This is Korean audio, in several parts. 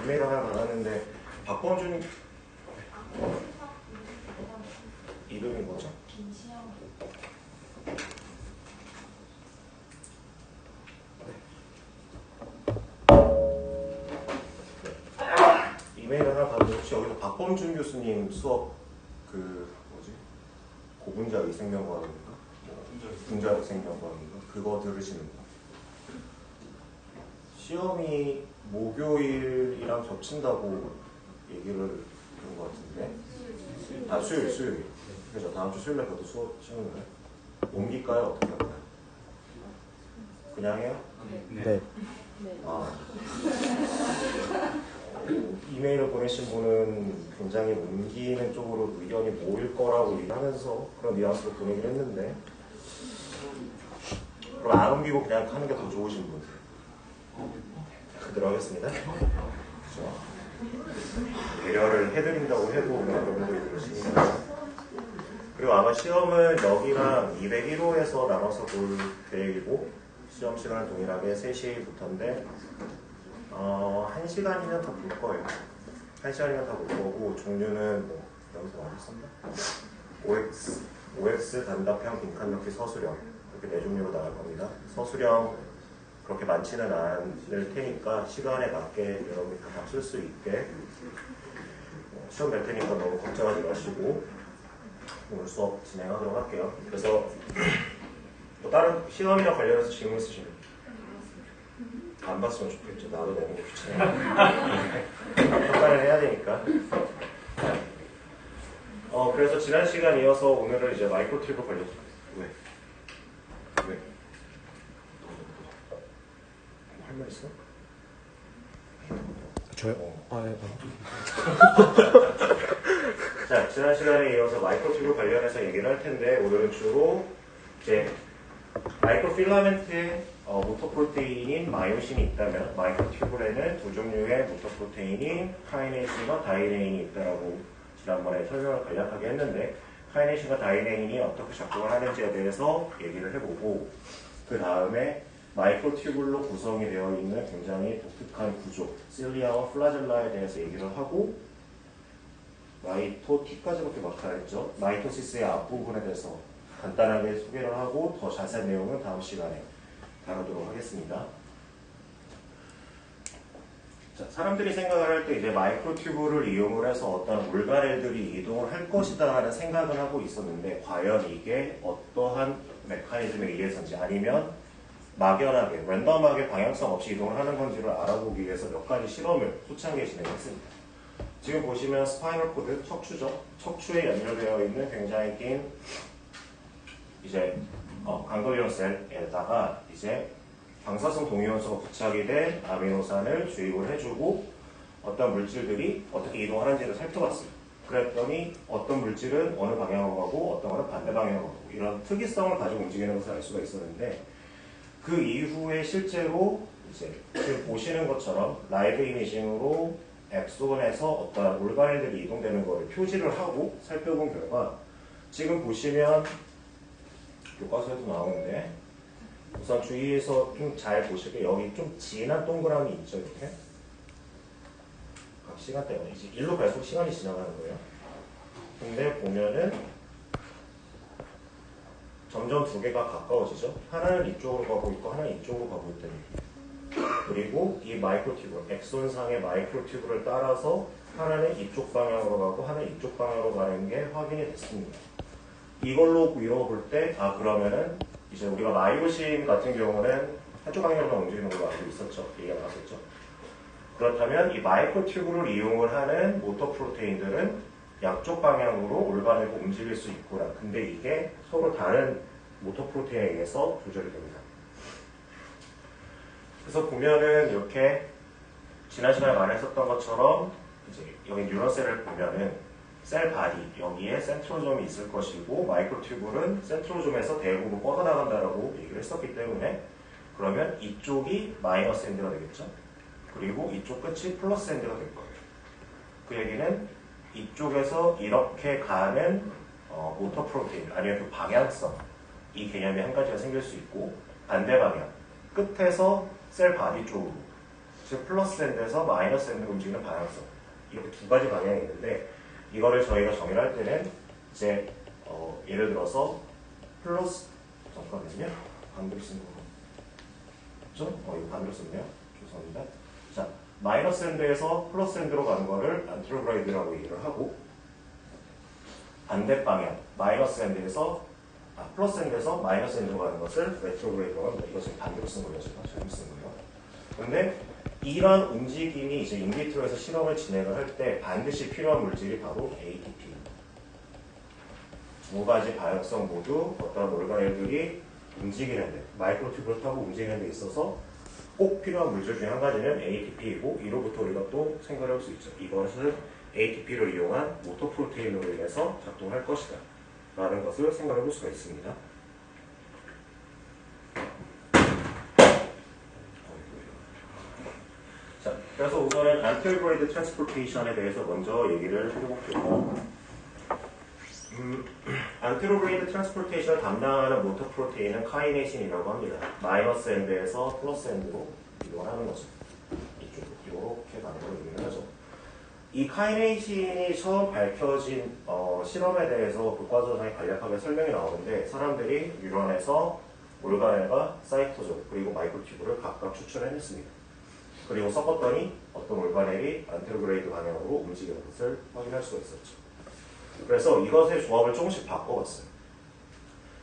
이메일 하나 받았는데 박범준 이름이 뭐죠? 김시영. 이메일 하나 받았는데 혹시 여기서 박범준 교수님 수업 그 뭐지? 고분자 위생명과학인가? 분자 위생명과학인가? 그거 들으시는 거? 시험이 목요일이랑 겹친다고 얘기를 들은 것 같은데. 아, 수요일. 그래서 다음 주 수요일에 그것도 수업 시험을 옮길까요? 어떻게 할까요? 그냥 해요? 네. 아. 이메일을 보내신 분은 굉장히 옮기는 쪽으로 의견이 모일 거라고 얘기하면서 그런 뉘앙스로 보내긴 했는데, 그럼 안 옮기고 그냥 하는 게 더 좋으신 분? 그대로 하겠습니다. 그렇죠? 배려를 해드린다고 해도 그런 분들이 그러시니까. 그리고 아마 시험은 여기랑 201호에서 나눠서 볼 계획이고, 시험 시간은 동일하게 3시부터인데 1시간이면 다 볼 거예요. 1시간이면 다 볼 거고, 종류는 뭐 여기서 어디 썼나? OX, 단답형, 빈칸넣기, 서술형, 이렇게 4종류로 나갈 겁니다. 서술형 그렇게 많지는 않을 테니까 시간에 맞게 여러분이 다 쓸 수 있게 시험 낼 테니까 너무 걱정하지 마시고 오늘 수업 진행하도록 할게요. 그래서 뭐 다른 시험이랑 관련해서 질문 있으시면 안 봤으면 좋겠죠. 나도 내는 거 귀찮아요. 평가를 해야 되니까. 그래서 지난 시간 이어서 오늘은 이제 마이크로팁을 관련. 왜? 할 말 있어? 저요? 예. 자, 지난 시간에 이어서 마이크로팁을 관련해서 얘기를 할 텐데, 오늘은 주로 이제 마이크로필라멘트에 모토프로테인인 마이오신이 있다면, 마이크로튜블에는 두 종류의 모토프로테인인 카이네신과 다이네인이 있다라고 지난번에 설명을 간략하게 했는데, 카이네신과 다이네인이 어떻게 작동을 하는지에 대해서 얘기를 해보고, 그 다음에 마이크로튜블로 구성이 되어 있는 굉장히 독특한 구조, 실리아와 플라젤라에 대해서 얘기를 하고, 마이토티까지밖에 막 안 했죠. 마이토시스의 앞부분에 대해서 간단하게 소개를 하고 더 자세한 내용은 다음 시간에 다루도록 하겠습니다. 자, 사람들이 생각을 할 때 이제 마이크로튜브를 이용을 해서 어떤 물가렐들이 이동을 할 것이다 하는 생각을 하고 있었는데, 과연 이게 어떠한 메커니즘에 의해서인지 아니면 막연하게 랜덤하게 방향성 없이 이동을 하는 건지를 알아보기 위해서 몇 가지 실험을 초창기에 진행했습니다. 지금 보시면 스파이널 코드, 척추죠. 척추에 연결되어 있는 굉장히 긴 이제 강도이온 셀에다가 이제 방사성 동위원소가 부착이 된 아미노산을 주입을 해주고 어떤 물질들이 어떻게 이동하는지를 살펴봤어요. 그랬더니 어떤 물질은 어느 방향으로 가고 어떤 거는 반대 방향으로 가고 이런 특이성을 가지고 움직이는 것을 알 수가 있었는데, 그 이후에 실제로 이제 지금 보시는 것처럼 라이브 이미징으로 엑손에서 어떤 올바렐들이 이동되는 것을 표시를 하고 살펴본 결과, 지금 보시면 교과서에도 나오는데 우선 주의해서 좀 잘 보실게요. 여기 좀 진한 동그라미 있죠, 이렇게. 각 시간대가 이제 일로 갈수록 시간이 지나가는 거예요. 근데 보면은 점점 두 개가 가까워지죠. 하나는 이쪽으로 가고 있고 하나는 이쪽으로 가고 있다는 얘기예요. 그리고 이 마이크로튜브, 엑손상의 마이크로튜브를 따라서 하나는 이쪽 방향으로 가고 하나는 이쪽 방향으로 가는 게 확인이 됐습니다. 이걸로 이뤄볼 때, 그러면은 이제 우리가 마이오신 같은 경우는 한쪽 방향으로만 움직이는 걸로 알고 있었죠. 얘기가 나왔었죠. 그렇다면 이 마이크로튜브를 이용을 하는 모터프로테인들은 양쪽 방향으로 올바르게 움직일 수 있구나. 근데 이게 서로 다른 모터프로테인에 의해서 조절이 됩니다. 그래서 보면은 이렇게 지난 시간에 말했었던 것처럼 이제 여기 뉴런셀을 보면은 셀 바디, 여기에 센트로점이 있을 것이고 마이크로튜블은 센트로점에서 대부분 뻗어나간다라고 얘기를 했었기 때문에, 그러면 이쪽이 마이너스 엔드가 되겠죠. 그리고 이쪽 끝이 플러스 엔드가 될 거예요. 그 얘기는 이쪽에서 이렇게 가는 모터 프로테인, 아니면 그 방향성, 이 개념이 한 가지가 생길 수 있고, 반대 방향, 끝에서 셀 바디 쪽으로 즉 플러스 엔드에서 마이너스 엔드로 움직이는 방향성. 이렇게 두 가지 방향이 있는데 이거를 저희가 정의를 할 때는 이제 예를 들어서 플러스 잠깐만요. 반대로 쓴 거죠? 이거 반대로 썼네요. 죄송합니다. 자, 마이너스 엔드에서 플러스 엔드로 가는 거를 안트로그라이드라고 얘기를 하고 반대 방향 마이너스 엔드에서 플러스 엔드에서 마이너스 엔드로 가는 것을 레트로그레이드라고 합니다. 이거 지금 반대로 쓴 거예요. 제가 잘못 쓴 거예요. 그런데 이런 움직임이 이제 인비트로에서 실험을 진행을 할 때 반드시 필요한 물질이 바로 ATP. 두 가지 방향성 모두 어떤 올가넬들이 움직이는 데, 마이크로튜브를 타고 움직이는 데 있어서 꼭 필요한 물질 중에 한 가지는 ATP이고 이로부터 우리가 또 생각을 할 수 있죠. 이것은 ATP를 이용한 모터 프로테인으로 인해서 작동할 것이다. 라는 것을 생각해 볼 수가 있습니다. 자, 그래서 우선은 안테로그레이드 트랜스포테이션에 대해서 먼저 얘기를 해볼게요. 안테로그레이드 트랜스포테이션을 담당하는 모터 프로테인은 카이네신이라고 합니다. 마이너스 엔드에서 플러스 엔드로 이동을 하는 거죠. 이쪽으로 이렇게 가는 걸 의미를 하죠. 이 카이네신이 처음 밝혀진 실험에 대해서 교과서상에 간략하게 설명이 나오는데 사람들이 뉴런에서 올가넬과 사이토존 그리고 마이크로튜브를 각각 추출해냈습니다. 그리고 섞었더니 어떤 올가넬이 안테로그레이드 방향으로 움직이는 것을 확인할 수가 있었죠. 그래서 이것의 조합을 조금씩 바꿔봤어요.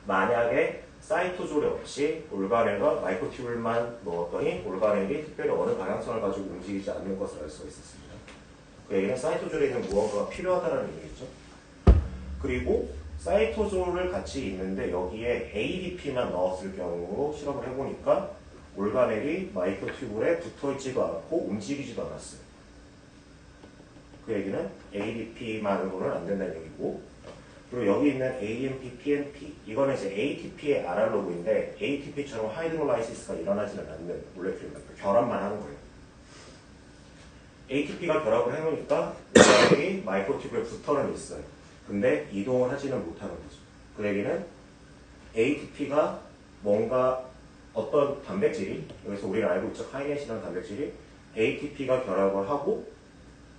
만약에 사이토졸이 없이 올가넬과 마이크로튜브만 넣었더니 올가넬이 특별히 어느 방향성을 가지고 움직이지 않는 것을 알 수가 있었습니다. 그 얘기는 사이토졸에 있는 무언가가 필요하다는 얘기겠죠. 그리고 사이토졸을 같이 있는데 여기에 ADP만 넣었을 경우로 실험을 해보니까 올가넬이 마이크로튜브에 붙어있지도 않고 움직이지도 않았어요. 그 얘기는 ADP만으로는 안 된다는 얘기고 그리고 여기 있는 AMP, PNP 이거는 이제 ATP의 아날로그인데 ATP처럼 하이드롤라이시스가 일어나지는 않는 몰레큘입니다. 결합만 하는 거예요. ATP가 결합을 해놓으니까 올가넬이 마이크로튜브에 붙어는 있어요. 근데 이동을 하지는 못하는 거죠. 그 얘기는 ATP가 뭔가 어떤 단백질이 여기서 우리가 알고 있죠. 카이네신이라는 단백질이 ATP가 결합을 하고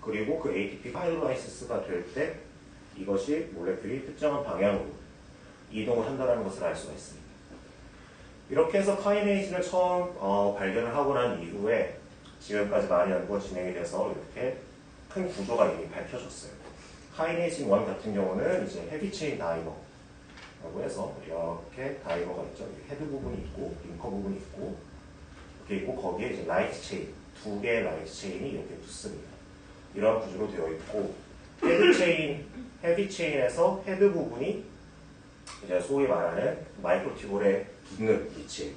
그리고 그 ATP가 하이드롤라이시스가 될 때 이것이 몰레큘이 특정한 방향으로 이동을 한다는 것을 알 수가 있습니다. 이렇게 해서 카이네신을 처음 발견을 하고 난 이후에 지금까지 많이 연구가 진행이 돼서 이렇게 큰 구조가 이미 밝혀졌어요. 카이네신 1 같은 경우는 이제 헤비체인 다이머라고 해서 이렇게 다이머가 있죠. 헤드 부분이 있고 링커 부분이 있고 이렇게 있고 거기에 이제 라이트 체인 두 개의 라이트 체인이 이렇게 붙습니다. 이런 구조로 되어 있고 헤비 체인에서 헤드 부분이 이제 소위 말하는 마이크로튜브에 붙는 위치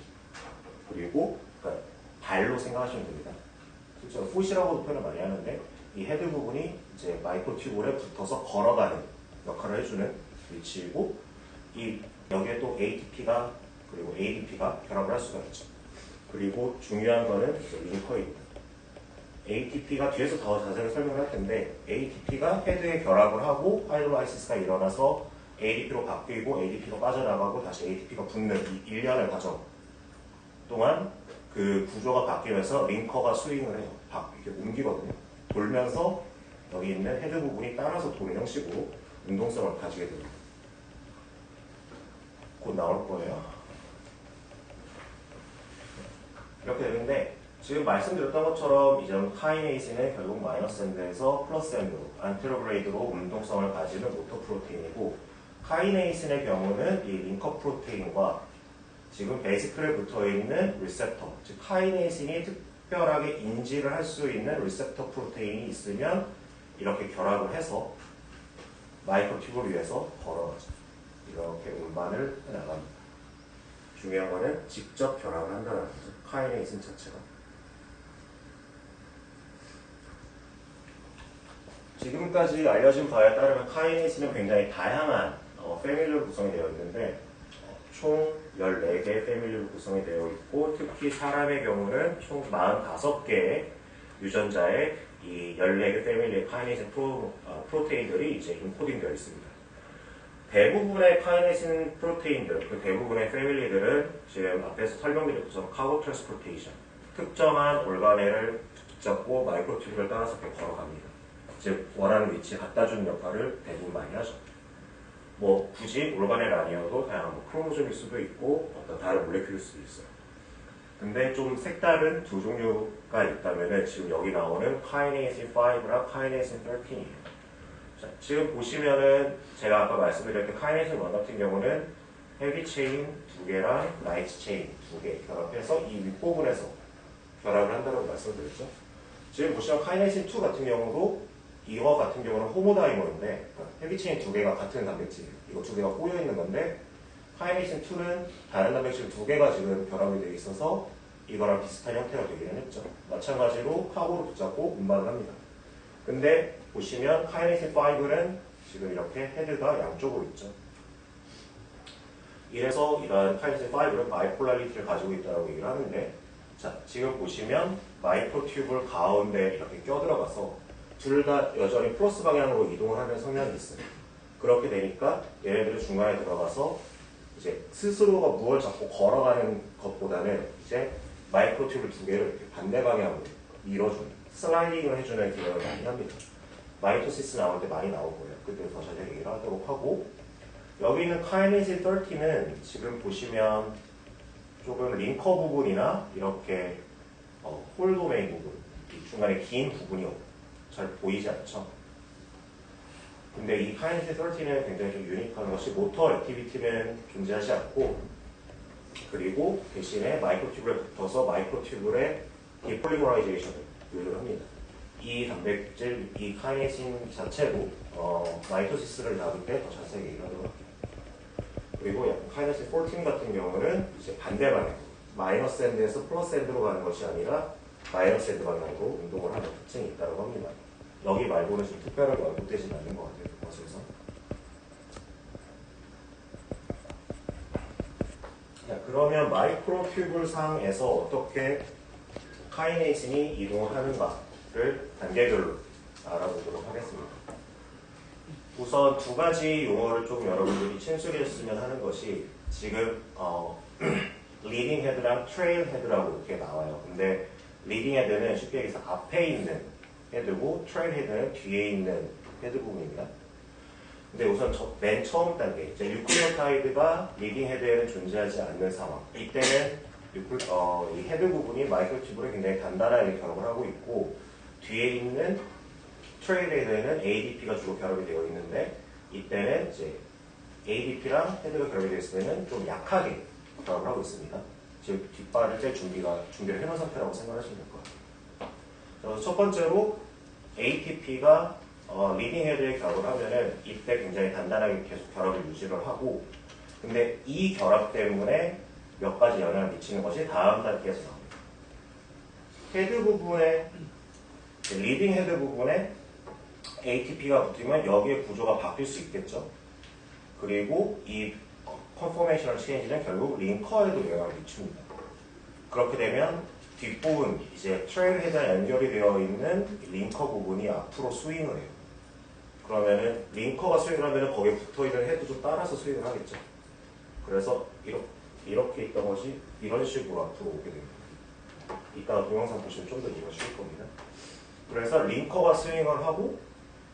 그리고 그러니까 발로 생각하시면 됩니다. 그렇죠? 푸시라고도 표현을 많이 하는데 이 헤드 부분이 이제 마이크로튜브에 붙어서 걸어가는 역할을 해주는 위치이고 이 여기에 또 ATP가 그리고 ADP가 결합을 할 수가 있죠. 그리고 중요한 거는 링커입니다. ATP가 뒤에서 더 자세히 설명을 할 텐데 ATP가 헤드에 결합을 하고 하이드롤라이시스가 일어나서 ADP로 바뀌고 ADP가 빠져나가고 다시 ATP가 붙는 이 일련의 과정 동안 그 구조가 바뀌면서 링커가 스윙을 해요. 이렇게 옮기거든요. 돌면서 여기 있는 헤드 부분이 따라서 도는 형식으로 운동성을 가지게 됩니다. 곧 나올 거예요. 이렇게 되는데 지금 말씀드렸던 것처럼 이제 카이네이신은 결국 마이너스 엔드에서 플러스 엔드로 안테로그레이드로 운동성을 가지는 모터 프로테인이고 카이네이신의 경우는 이 링커 프로테인과 지금 베이스클에 붙어있는 리셉터 즉 카이네이신이 특별하게 인지를 할 수 있는 리셉터 프로테인이 있으면 이렇게 결합을 해서 마이크로튜브를 위해서 걸어가죠. 이렇게 운반을 해나갑니다. 중요한 거는 직접 결합을 한다는 거죠. 카이네이신 자체가. 지금까지 알려진 바에 따르면 카이네이신은 굉장히 다양한 패밀리로 구성이 되어 있는데 총 14개의 패밀리로 구성이 되어 있고 특히 사람의 경우는 총 45개의 유전자의 이 14개 패밀리의 카이네이신 프로테인들이 이제 인코딩 되어 있습니다. 대부분의 카이네이신 프로테인들, 그 대부분의 패밀리들은 지금 앞에서 설명드린 것처럼 카고 트랜스포테이션, 특정한 올가넬을 붙잡고 마이크로튜브를 따라서 이렇게 걸어갑니다. 즉 원하는 위치에 갖다 주는 역할을 대부분 많이 하죠. 뭐 굳이 올가넬 아니어도 다양한 뭐 크로모즘일 수도 있고 어떤 다른 몰레큘일 수도 있어요. 근데 좀 색다른 두 종류가 있다면은 지금 여기 나오는 카이네이신 5랑 카이네이신 13이에요. 자, 지금 보시면은 제가 아까 말씀드렸던 카이네이신 1 같은 경우는 헤비 체인 2개랑 라이트 체인 2개 결합해서 이 윗부분에서 결합을 한다고 말씀드렸죠. 지금 보시면 카이네이신 2 같은 경우도 이거 같은 경우는 호모다이머인데 헤비 체인 2개가 같은 단백질이에요. 이거 2개가 꼬여 있는 건데 카이네이신 2는 다른 단백질 2개가 지금 결합이 되어 있어서 이거랑 비슷한 형태가 되기는 했죠. 마찬가지로 카보를 붙잡고 운반을 합니다. 근데 보시면 카이네이신 5는 지금 이렇게 헤드가 양쪽으로 있죠. 이래서 이런 카이네이신 5는 바이폴라리티를 가지고 있다고 얘기를 하는데 자, 지금 보시면 마이크로튜브를 가운데 이렇게 껴들어가서 둘 다 여전히 플러스 방향으로 이동을 하는 성향이 있어요. 그렇게 되니까 얘네들이 중간에 들어가서 이제 스스로가 무엇을 잡고 걸어가는 것보다는 이제 마이크로튜브 2개를 이렇게 반대 방향으로 밀어주는 슬라이딩을 해주는 기능을 많이 합니다. 마이토시스 나올 때 많이 나올 거예요. 그때 더 자세히 얘기를 하도록 하고 여기 있는 카이네이신 30는 지금 보시면 조금 링커 부분이나 이렇게 홀 도메인 부분 이 중간에 긴 부분이 잘 보이지 않죠. 근데 이 카이네이신 30는 굉장히 좀 유니크한 것이 모터 액티비티는 존재하지 않고 그리고 대신에 마이크로튜브에 붙어서 마이크로튜브의 디폴리머라이제이션을 요구를 합니다. 이 단백질, 이 카이네이신 자체도 마이토시스를 다룰 때 더 자세히 얘기를 하도록 합니다. 그리고 약간 카이네이신 14 같은 경우는 이제 반대 방향, 마이너스 엔드에서 플러스 엔드로 가는 것이 아니라 마이너스 엔드 방향으로 운동을 하는 특징이 있다고 합니다. 여기 말고는 좀 특별하게 언급되진 않는 것 같아요. 그것에서. 자, 그러면 마이크로튜브 상에서 어떻게 카이네이신이 이동을 하는가를 단계별로 알아보도록 하겠습니다. 우선 두 가지 용어를 좀 여러분들이 친숙했으면 하는 것이 지금 리딩 헤드랑 트레일 헤드라고 이렇게 나와요. 근데 리딩 헤드는 쉽게 얘기해서 앞에 있는 헤드고 트레일 헤드는 뒤에 있는 헤드 부분입니다. 근데 우선 맨 처음 단계, 이제 뉴클리오타이드가 리딩 헤드에는 존재하지 않는 상황. 이때는 이 헤드 부분이 마이크로튜브를 굉장히 단단하게 결합을 하고 있고 뒤에 있는 트레일 헤드에는 ADP가 주로 결합이 되어 있는데 이때는 이제 ADP랑 헤드가 결합이 되어 있을 때는 좀 약하게 결합을 하고 있습니다. 즉 뒷발을 뗄 준비를 해놓은 상태라고 생각하시면 될 것 같아요. 그래서 첫 번째로 ATP가 리딩 헤드에 결합을 하면은 이때 굉장히 단단하게 계속 결합을 유지를 하고 근데 이 결합 때문에 몇 가지 영향을 미치는 것이 다음 단계에서 나옵니다. 헤드 부분에 리딩 헤드 부분에 ATP가 붙으면 여기에 구조가 바뀔 수 있겠죠. 그리고 이 컨포메이셔널 체인지는 결국 링커에도 영향을 미칩니다. 그렇게 되면 뒷부분 이제 트레일 헤드와 연결이 되어 있는 링커 부분이 앞으로 스윙을 해요. 그러면은 링커가 스윙을 하면은 거기에 붙어있는 헤드도 따라서 스윙을 하겠죠. 그래서 이렇게 있던 것이 이런 식으로 앞으로 오게 됩니다. 이따가 동영상 보시면 좀 더 이해가 쉬울 겁니다. 그래서 링커가 스윙을 하고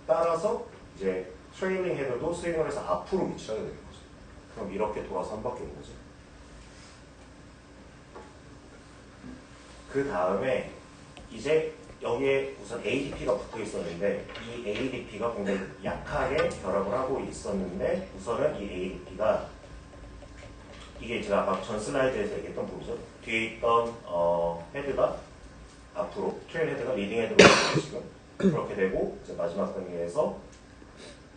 따라서 이제 트레일링 헤드도 스윙을 해서 앞으로 위치하게 되는 거죠. 그럼 이렇게 돌아서 한 바퀴 오는 거죠. 그 다음에 이제 여기에 우선 ADP가 붙어 있었는데 이 ADP가 굉장히 약하게 결합을 하고 있었는데 우선은 이 ADP가 이게 제가 아까 전 슬라이드에서 얘기했던 부분이죠. 뒤에 있던 헤드가 앞으로 트레일 헤드가 리딩 헤드로 지금 그렇게 되고 이제 마지막 단계에서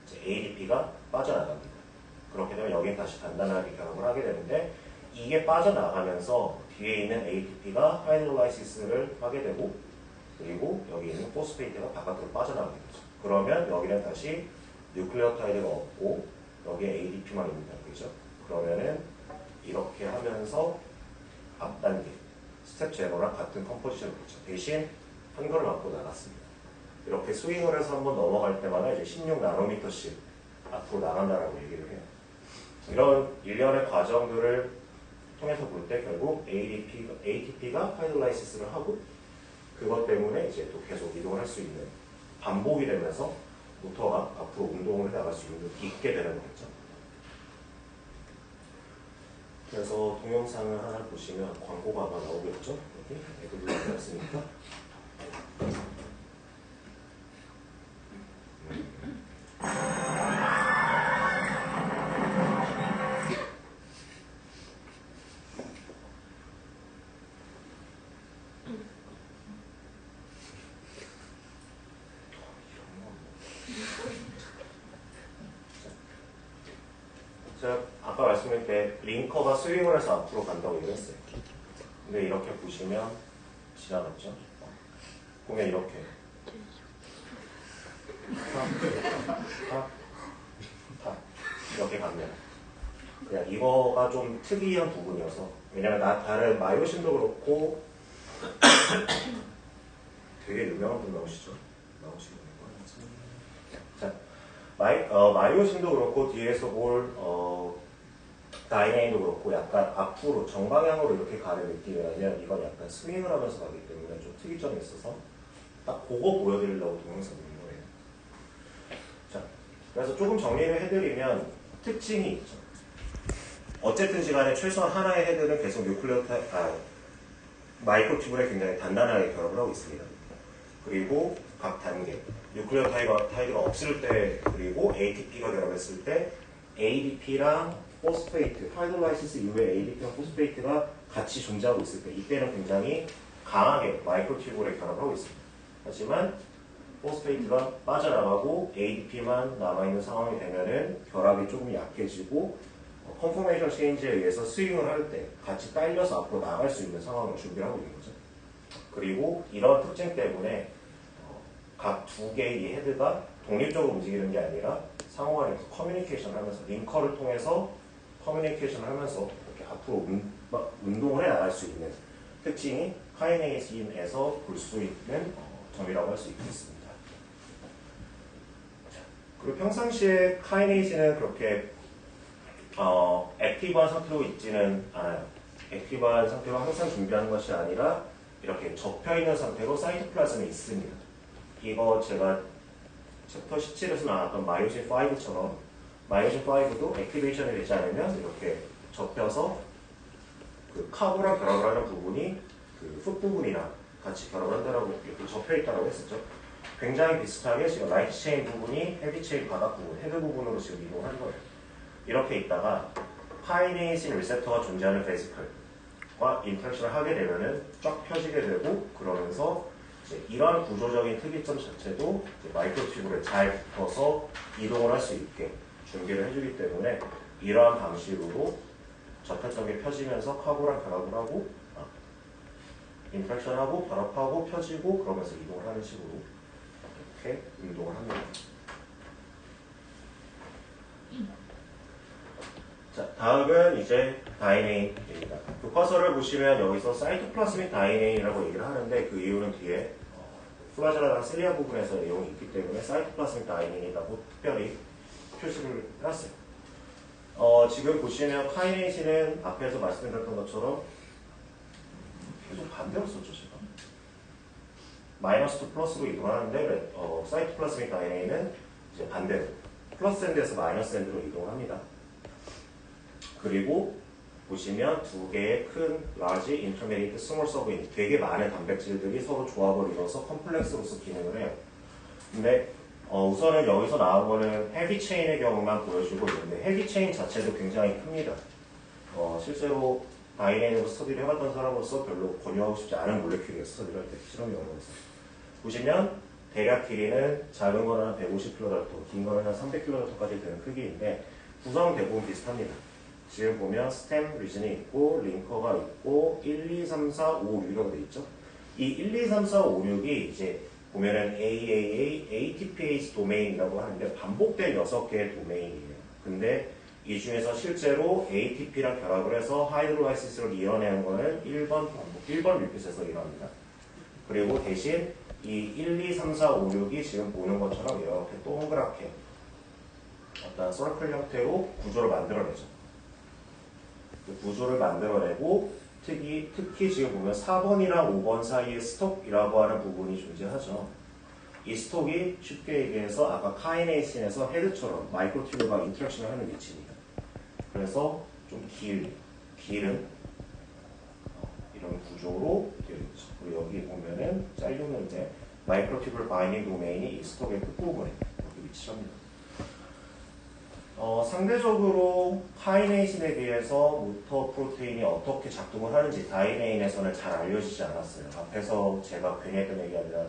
이제 ADP가 빠져나갑니다. 그렇게 되면 여기는 다시 단단하게 결합을 하게 되는데 이게 빠져나가면서 뒤에 있는 ATP가 하이드롤라이시스를 하게 되고 그리고 여기 있는 포스페이트가 바깥으로 빠져나가게 되죠. 그러면 여기는 다시 뉴클리오타이드가 없고 여기에 ADP만 있는 단계죠. 그러면은 이렇게 하면서 앞 단계 스텝 제로랑 같은 컴포지션을 보죠. 대신 한 걸음 앞으로 나갔습니다. 이렇게 스윙을 해서 한번 넘어갈 때마다 이제 16나노미터씩 앞으로 나간다라고 얘기를 해요. 이런 일련의 과정들을 통해서 볼 때 결국 ATP가 하이드롤라이시스를 하고 그것 때문에 이제 또 계속 이동을 할 수 있는 반복이 되면서 모터가 앞으로 운동을 해 나갈 수 있게 되는 거겠죠. 그래서 동영상을 하나 보시면 광고가 아마 나오겠죠. 여기 애들이 나왔으니까. 제가 아까 말씀드린 때 링커가 스윙을 해서 앞으로 간다고 얘기했어요. 근데 이렇게 보시면 지나갔죠. 보면 이렇게 이렇게 갑니다. 그냥 이거가 좀 특이한 부분이어서, 왜냐면 다른 마이오신도 그렇고 되게 유명한 분 나오시죠? 나오시는 거. 자, 마이오신도 그렇고 뒤에서 볼 다이네인도 그렇고 약간 앞으로 정방향으로 이렇게 가는 느낌이라면 이건 약간 스윙을 하면서 가기 때문에 좀 특이점이 있어서 딱 그거 보여드리려고 동영상 올린 거예요. 자, 그래서 조금 정리를 해드리면 특징이 있죠. 어쨌든 시간에 최소한 하나의 헤드는 계속 마이크로튜브에 굉장히 단단하게 결합을 하고 있습니다. 그리고 각 단계, 뉴클리어 타이드가 없을 때, 그리고 ATP가 결합했을 때 ADP랑 포스페이트, 하이드롤라이시스 이후에 ADP랑 포스페이트가 같이 존재하고 있을 때, 이때는 굉장히 강하게 마이크로튜브에 결합을 하고 있습니다. 하지만 포스페이트가 빠져나가고 ADP만 남아있는 상황이 되면은 결합이 조금 약해지고 컨포메이션 체인지에 의해서 스윙을 할 때 같이 딸려서 앞으로 나갈 수 있는 상황을 준비하고 있는 거죠. 그리고 이런 특징 때문에 각 두 개의 이 헤드가 독립적으로 움직이는 게 아니라 상호간에 커뮤니케이션을 하면서 링커를 통해서 커뮤니케이션을 하면서 이렇게 앞으로 운동을 해 나갈 수 있는 특징이 카이네이신에서 볼 수 있는 점이라고 할 수 있겠습니다. 그리고 평상시에 카이네이신은 그렇게 액티브한 상태로 있지는 않아요. 액티브한 상태로 항상 준비하는 것이 아니라 이렇게 접혀있는 상태로 사이토플라즘이 있습니다. 이거 제가 챕터 17에서 나왔던 마이오신 5처럼 마이오신 5도 액티베이션이 되지 않으면 이렇게 접혀서 그 카보랑 결합을 하는 부분이 그 풋 부분이랑 같이 결합을 한다라고 이렇게 접혀있다고 했었죠. 굉장히 비슷하게 지금 라이트 체인 부분이 헤비 체인 바닥 부분, 헤드 부분으로 지금 이동하는 거예요. 이렇게 있다가 카이네이신 리셉터가 존재하는 베이시클과 인터랙션을 하게 되면은 쫙 펴지게 되고, 그러면서 이제 이러한 구조적인 특이점 자체도 마이크로튜브에 잘 붙어서 이동을 할 수 있게 준비를 해주기 때문에 이러한 방식으로 접착적이 펴지면서 카보랑 결합을 하고 인터랙션하고 결합하고 펴지고 그러면서 이동을 하는 식으로 이렇게 운동을 합니다. 자, 다음은 이제 다이네인입니다. 교과서를 보시면 여기서 사이토플라스믹 다이네인이라고 얘기를 하는데 그 이유는 뒤에 플라젤라랑 실리아 부분에서 내용이 있기 때문에 사이토플라스믹 다이네인이라고 특별히 표시를 해놨어요. 지금 보시면 카이네이신은 앞에서 말씀드렸던 것처럼 계속 반대로 썼죠, 제가. 마이너스 투 플러스로 이동하는데 사이토플라스믹 다이네인은 이제 반대로 플러스 엔드에서 마이너스 엔드로 이동을 합니다. 그리고 보시면 두 개의 큰 large, intermediate, small 서브인 되게 많은 단백질들이 서로 조합을 이뤄서 컴플렉스로서 기능을 해요. 근데 우선은 여기서 나온 거는 헤비 체인의 경우만 보여주고 있는데 헤비 체인 자체도 굉장히 큽니다. 실제로 다이네인으로 스터디를 해봤던 사람으로서 별로 권유하고 싶지 않은 몰레큘이에요. 스터디를 할 때 실험이 어려워서. 보시면 대략 길이는 작은 거는 한 150km, 긴 거는 한 300km까지 되는 크기인데 구성 대부분 비슷합니다. 지금 보면 스템 리즌이 있고 링커가 있고 1, 2, 3, 4, 5, 6이라고 되어 있죠. 이 1, 2, 3, 4, 5, 6이 이제 보면은 AAA, ATPase 도메인이라고 하는데 반복된 6개의 도메인이에요. 근데 이 중에서 실제로 ATP랑 결합을 해서 하이드롤라이시스를 이뤄내는 거는 1번 반복, 1번 리핏에서 일어납니다. 그리고 대신 이 1, 2, 3, 4, 5, 6이 지금 보는 것처럼 이렇게 동그랗게 어떤 서클 형태로 구조를 만들어내죠. 그 구조를 만들어내고 특히 지금 보면 4번이랑 5번 사이에 스톡이라고 하는 부분이 존재하죠. 이 스톡이 쉽게 얘기해서 아까 카이네이신에서 헤드처럼 마이크로튜브가 인터랙션을 하는 위치입니다. 그래서 좀 길은 이런 구조로 되어 있죠. 그리고 여기 보면은 잘려놓은데 마이크로튜브 바이닝 도메인이 이 스톡의 끝부분에 이렇게 위치합니다. 상대적으로 카이네이신에 비해서 모터 프로테인이 어떻게 작동을 하는지 다이네인에서는 잘 알려지지 않았어요. 앞에서 제가 괜히 했던 얘기 아니라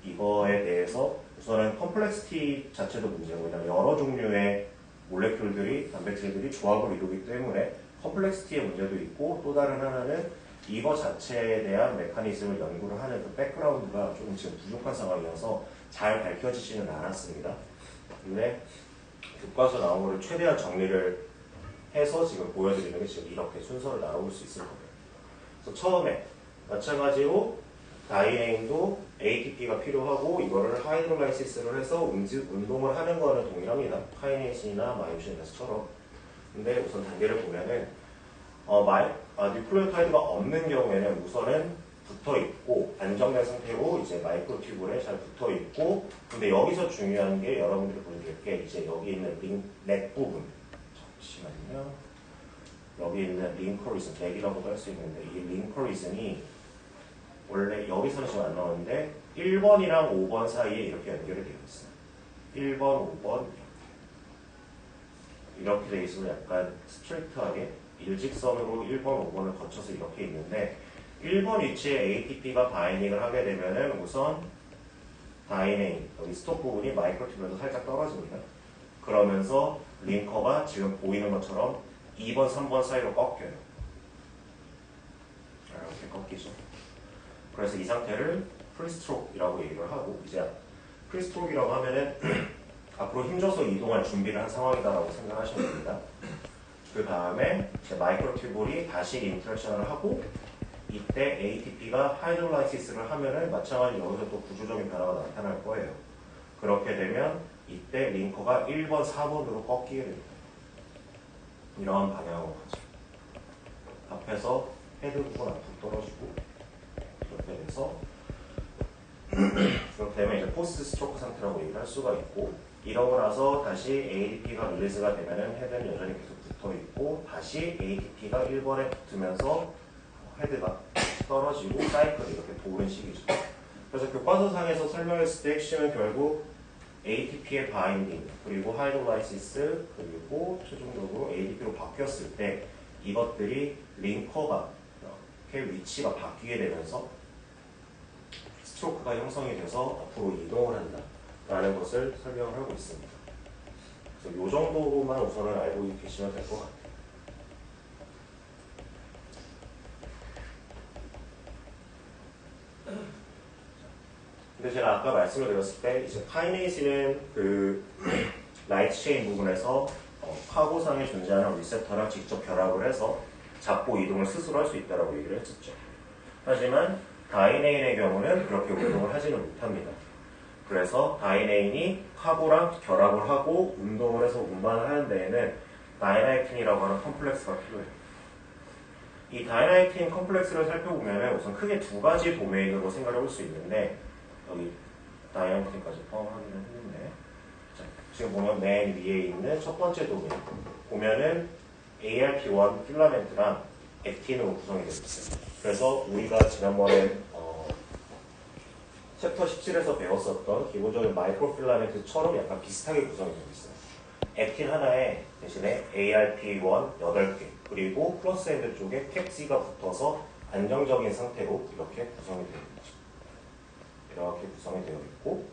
이거에 대해서 우선은 컴플렉시티 자체도 문제고, 왜냐면 여러 종류의 몰레큘들이, 단백질들이 조합을 이루기 때문에 컴플렉시티의 문제도 있고, 또 다른 하나는 이거 자체에 대한 메커니즘을 연구를 하는 그 백그라운드가 조금 지금 부족한 상황이어서 잘 밝혀지지는 않았습니다. 근데 교과서 나온 거를 최대한 정리를 해서 지금 보여드리는 게 지금 이렇게 순서를 나눠볼 수 있을 거예요. 그래서 처음에 마찬가지로 다이네인도 ATP가 필요하고 이거를 하이드롤라이시스를 해서 운동을 하는 거는 동일합니다. 카이네이신이나 마이오시네스처럼. 근데 우선 단계를 보면은 뉴클레오타이드가 없는 경우에는 우선은 붙어 있고 안정된 상태로 이제 마이크로튜브에 잘 붙어 있고, 근데 여기서 중요한 게 여러분들이 보여드릴 게 이제 여기 있는 넥 부분, 잠시만요. 여기 있는 링커리즌, 넥이라고도 할 수 있는데 이 링커리즌이 원래 여기서는 지금 안 나오는데 1번이랑 5번 사이에 이렇게 연결이 되어 있어요. 1번, 5번 이렇게 되어 있으면 약간 스트레이트하게 일직선으로 1번, 5번을 거쳐서 이렇게 있는데 1번 위치에 ATP가 바이닝을 하게 되면은 우선 다이네인, 여기 스톡 부분이 마이크로튜브에서 살짝 떨어집니다. 그러면서 링커가 지금 보이는 것처럼 2번, 3번 사이로 꺾여요. 이렇게 꺾이죠. 그래서 이 상태를 프리스트로크이라고 얘기를 하고, 이제 프리스트로크이라고 하면은 앞으로 힘줘서 이동할 준비를 한 상황이다라고 생각하시면 됩니다. 그 다음에 마이크로튜브이 다시 인터랙션을 하고 이때 ATP가 하이드롤라이시스를 하면은 마찬가지로 여기서 또 구조적인 변화가 나타날 거예요. 그렇게 되면 이때 링커가 1번, 4번으로 꺾이게 됩니다. 이런 방향으로 가죠. 앞에서 헤드 부분 앞으로 떨어지고 이렇게 돼서 그렇게 되면 이제 포스트 스트로크 상태라고 얘기를 할 수가 있고, 이러고 나서 다시 ATP가 릴리즈가 되면은 헤드는 여전히 계속 붙어 있고 다시 ATP가 1번에 붙으면서 헤드가 떨어지고 사이클이 이렇게 도는 식이죠. 그래서 교과서상에서 설명했을 때 핵심은 결국 ATP의 바인딩, 그리고 하이드롤라이시스, 그리고 최종적으로 ATP로 바뀌었을 때 이것들이 링커가 이렇게 위치가 바뀌게 되면서 스트로크가 형성이 돼서 앞으로 이동을 한다라는 것을 설명을 하고 있습니다. 그래서 이 정도로만 우선은 알고 계시면 될 것 같아요. 근데 제가 아까 말씀을 드렸을 때 이제 카이네이신은 그 라이트 체인 부분에서 카고상에 존재하는 리셉터랑 직접 결합을 해서 잡고 이동을 스스로 할 수 있다고 얘기를 했었죠. 하지만 다이네인의 경우는 그렇게 운동을 하지는 못합니다. 그래서 다이네인이 카고랑 결합을 하고 운동을 해서 운반을 하는 데에는 다이나이틴이라고 하는 컴플렉스가 필요해요. 이 다이나이틴 컴플렉스를 살펴보면 우선 크게 두 가지 도메인으로 생각해 볼 수 있는데, 여기 다이나이틴까지 포함하기는 했는데, 자, 지금 보면 맨 위에 있는 첫 번째 도메인 보면은 ARP1 필라멘트랑 액틴으로 구성이 되어 있어요. 그래서 우리가 지난번에 챕터 17에서 배웠었던 기본적인 마이크로 필라멘트처럼 약간 비슷하게 구성이 되어 있어요. 액틴 하나에 대신에 ARP1 8개, 그리고 플러스 엔드 쪽에 캡C가 붙어서 안정적인 상태로 이렇게 구성이 되어 있죠. 이렇게 구성이 되어 있고,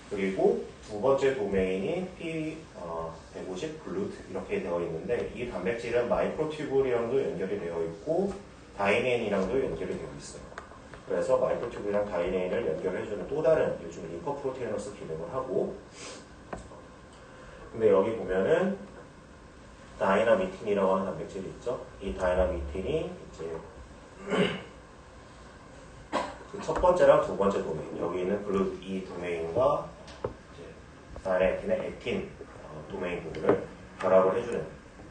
그리고 두 번째 도메인이 P150 글루트 이렇게 되어 있는데, 이 단백질은 마이크로튜브리랑도 연결이 되어 있고 다이네인이랑도 연결이 되어 있어요. 그래서 마이크로튜브랑 다이네인을 연결해주는 또 다른 요즘 링커 프로테인으로서 기능을 하고, 근데 여기 보면은 다이나미틴이라고 하는 단백질이 있죠. 이 다이나미틴이 이제 그 첫 번째랑 두 번째 도메인, 여기 있는 글루트 E 도메인과 다이나미틴의 액틴 도메인 부분을 결합을 해주는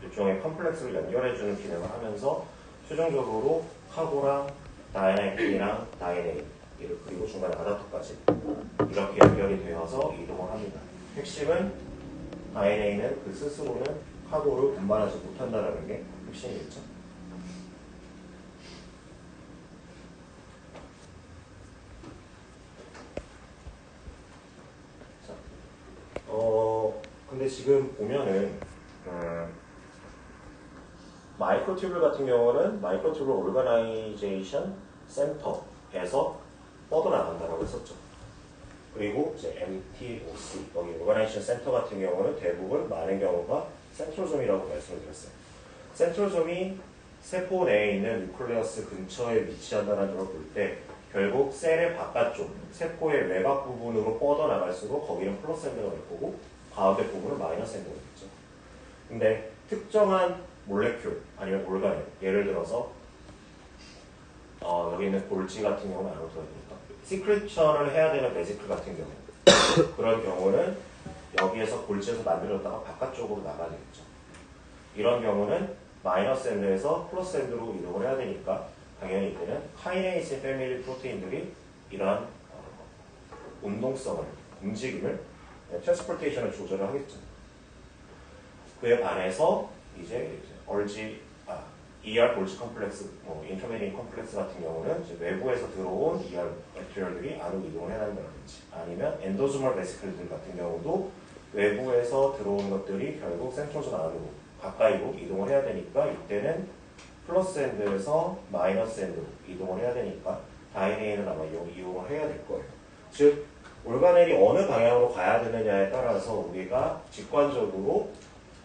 일종의 컴플렉스를 연결해주는 기능을 하면서 최종적으로 카고랑 다이나믹이랑 다이네인 그리고 중간에 아다토까지 이렇게 연결이 되어서 이동을 합니다. 핵심은 다이네인은 그 스스로는 카고를 분반하지 못한다는 게 핵심이겠죠. 자, 근데 지금 보면은 마이크로튜블 같은 경우는 마이크로튜블 오르가나이제이션 센터에서 뻗어나간다고 했었죠. 그리고 이제 MTOC, 여기 오르가나이제이션 센터 같은 경우는 대부분 많은 경우가 센트로좀이라고 말씀을 드렸어요. 센트로좀이 세포 내에 있는 뉴클레어스 근처에 위치한다는 걸 볼 때 결국 셀의 바깥쪽, 세포의 외곽 부분으로 뻗어나갈수록 거기는 플러스 엔드가 될 거고 가운데 부분은 마이너스 엔드가 되겠죠. 근데 특정한 몰레큘 아니면 올가넬, 예를 들어서 여기 있는 골지 같은 경우는 안 들어가니까 시크리션을 해야 되는 베지클 같은 경우 그런 경우는 여기에서 골지에서 만들어졌다가 바깥쪽으로 나가야 되겠죠. 이런 경우는 마이너스 엔드에서 플러스 엔드로 이동을 해야 되니까 당연히 이때는 카이네이스 패밀리 프로테인들이 이러한 운동성을, 움직임을, 트랜스포테이션을 조절을 하겠죠. 그에 반해서 이제 ER 골지 컴플렉스, 인터메디인 컴플렉스 같은 경우는 이제 외부에서 들어온 ER 매트리얼들이 안으로 이동을 해야 한다든지 아니면 엔도소멀 베시클들 같은 경우도 외부에서 들어온 것들이 결국 센트로좀 안으로 가까이로 이동을 해야 되니까 이때는 플러스 엔드에서 마이너스 엔드로 이동을 해야 되니까 다이네인은 아마 이용을 해야 될 거예요. 즉 올가넬이 어느 방향으로 가야 되느냐에 따라서 우리가 직관적으로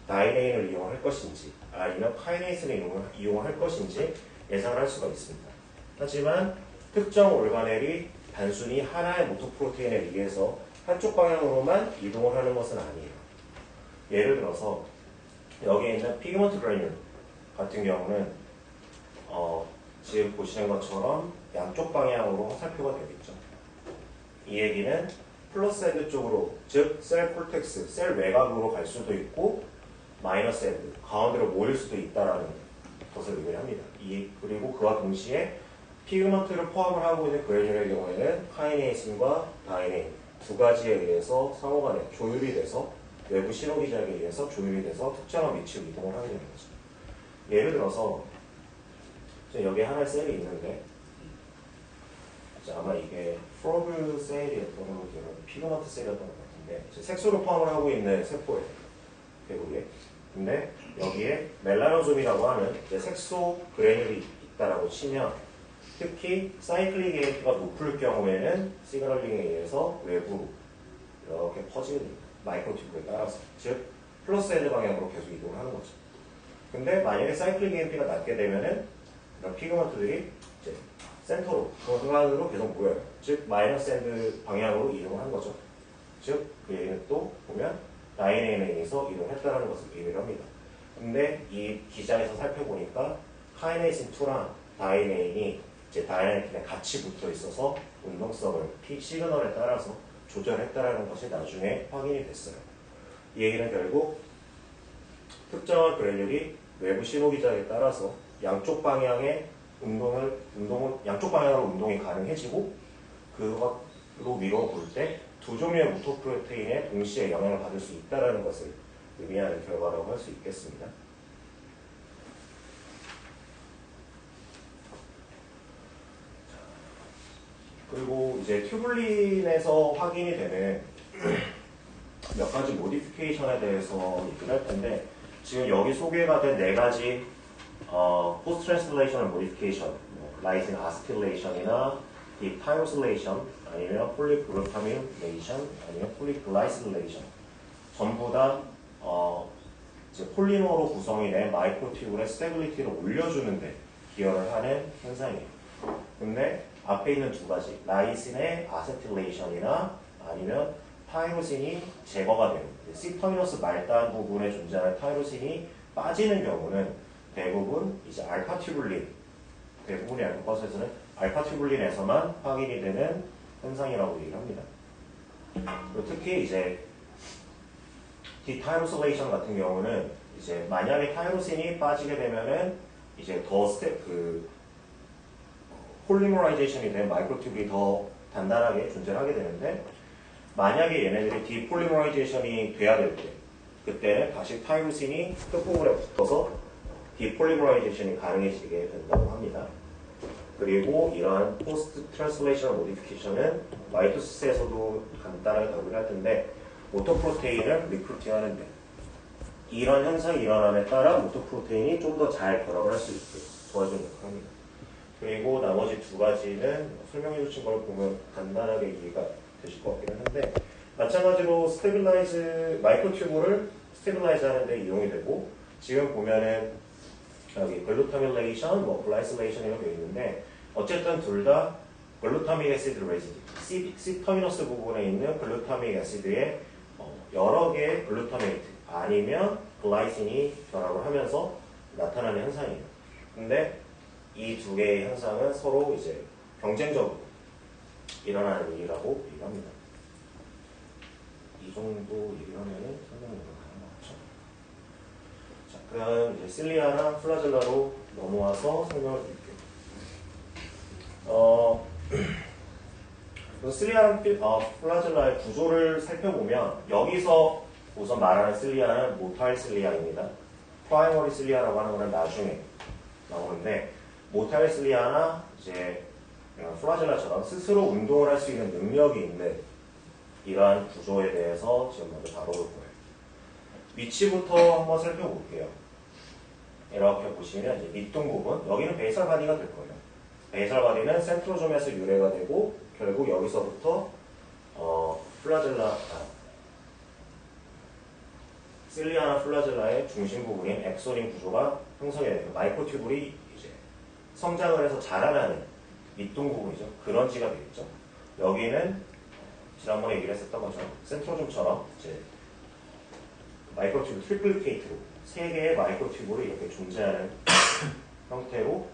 다이네인을 이용을 할 것인지 아니면 카이네이스를 이용을 할 것인지 예상을 할 수가 있습니다. 하지만 특정 올가넬이 단순히 하나의 모토 프로테인에 의해서 한쪽 방향으로만 이동을 하는 것은 아니에요. 예를 들어서 여기에 있는 피그먼트 그래뉼 같은 경우는 지금 보시는 것처럼 양쪽 방향으로 화살표가 되겠죠. 이 얘기는 플러스 엔드 쪽으로, 즉 셀 콜텍스, 셀 외곽으로 갈 수도 있고 마이너스 엔드, 가운데로 모일 수도 있다는 것을 의미합니다. 그리고 그와 동시에 피그먼트를 포함을 하고 있는 그래뉼의 경우에는 카이네이신과 다이네인 두 가지에 의해서 상호간에 조율이 돼서 외부 신호기장에 의해서 조율이 돼서 특정한 위치로 이동을 하게 되는 거죠. 예를 들어서 여기 하나의 셀이 있는데 아마 이게 프로그 셀이었던 걸로 기억하고 피그먼트 셀이었던 것 같은데 색소를 포함을 하고 있는 세포예요. 대부분에. 근데 여기에 멜라노좀이라고 하는 색소 그래뉼이 있다라고 치면 특히 사이클릭 AMP가 높을 경우에는 시그널링에 의해서 외부로 이렇게 퍼지게 됩니다. 마이크로튜브에 따라서. 즉 플러스 엔드 방향으로 계속 이동을 하는 거죠. 근데 만약에 사이클릭 AMP가 낮게 되면은 이런 피그먼트들이 이제 센터로, 중앙으로 계속 모여요. 즉 마이너스 엔드 방향으로 이동을 한 거죠. 즉 그 얘기는 또 보면 다이네인에 의해서 이동했다는 것을 의미를 합니다. 근데 이 기장에서 살펴보니까 카이네이신 2랑 다이네인이 이제 다이나믹에 같이 붙어 있어서 운동성을 시그널에 따라서 조절했다라는 것이 나중에 확인이 됐어요. 이 얘기는 결국 특정한 그래뉼이 외부 신호 기장에 따라서 양쪽 방향의 양쪽 방향으로 운동이 가능해지고 그것으로 미뤄 볼 때 두 종류의 모토 프로테인에 동시에 영향을 받을 수 있다는 것을 의미하는 결과라고 할 수 있겠습니다. 그리고 이제 튜블린에서 확인이 되는 몇 가지 모디피케이션에 대해서 얘기를 할 텐데 지금 여기 소개가 된 네 가지 포스트 트랜스레이셔널 모디피케이션, 라이신 아스틸레이션이나 디타이로실레이션 아니면 폴리그루타밀레이션 아니면 폴리글라이실레이션 전부 다 이제 폴리머로 구성이 된 마이크로튜블의 스테빌리티를 올려주는데 기여를 하는 현상이에요. 근데 앞에 있는 두 가지, 라이신의 아세틸레이션이나 아니면 타이로신이 제거가 되는 C 터미너스 말단 부분에 존재하는 타이로신이 빠지는 경우는 대부분 이제 알파튜블린, 대부분의 알파버스에서는 알파튜블린에서만 확인이 되는 현상이라고 얘기를 합니다. 그리고 특히 이제 디타이로실레이션 같은 경우는 이제 만약에 타이로신이 빠지게 되면은 이제 더 스텝 그 폴리머라이제이션이 된 마이크로튜브가 더 단단하게 존재하게 되는데 만약에 얘네들이 디폴리머라이제이션이 돼야 될 때 그때는 다시 타이로신이 끝부분에 붙어서 디폴리머라이제이션이 가능해지게 된다고 합니다. 그리고 이러한 포스트 트랜슬레이션 모디피케이션은 마이토시스에서도 간단하게 다루긴 할 텐데 모토프로테인을 리크루팅하는데 이런 현상이 일어남에 따라 모토프로테인이 좀 더 잘 결합을 할 수 있게 도와주는 역할을 합니다. 그리고 나머지 두 가지는 설명해 주신 걸 보면 간단하게 이해가 되실 것 같기는 한데 마찬가지로 스테빌라이즈 마이크로튜브를 스테빌라이즈 하는데 이용이 되고 지금 보면은 여기 글루타밀레이션, 뭐 글라이슬레이션 이런 게 있는데 어쨌든 둘 다 글루타믹 애시드 레지디 C 터미너스 부분에 있는 글루타믹 애시드에 여러 개의 글루타메이트 아니면 글라이신이 결합을 하면서 나타나는 현상이에요. 근데 이 두 개의 현상은 서로 이제 경쟁적으로 일어나는 일이라고 얘기합니다. 이 정도 얘기를 하면은 설명이 가는 것 같죠. 자, 그럼 이제 실리아나 플라젤라로 넘어와서 설명을 드릴게요. 실리아나 플라젤라의 구조를 살펴보면 여기서 우선 말하는 실리아는 모타일 실리아입니다. 프라이머리 실리아라고 하는 거는 나중에 나오는데 모타일 실리아나 이제 플라젤라처럼 스스로 운동을 할 수 있는 능력이 있는 이러한 구조에 대해서 지금 먼저 다뤄볼 거예요. 위치부터 한번 살펴볼게요. 이렇게 보시면 이제 밑둥 부분 여기는 베이설 바디가 될 거예요. 베이설 바디는 센트로좀에서 유래가 되고 결국 여기서부터 실리아나 플라젤라의 중심 부분인 엑소닌 구조가 형성이 돼요. 마이크로튜블이 이제 성장을 해서 자라나는 밑둥 부분이죠. 그런지가 되겠죠. 여기는 지난번에 얘기를 했었던 것처럼 센트로좀처럼 이제 마이크로튜브 트리플리케이트로 세 개의 마이크로튜브로 이렇게 존재하는 형태로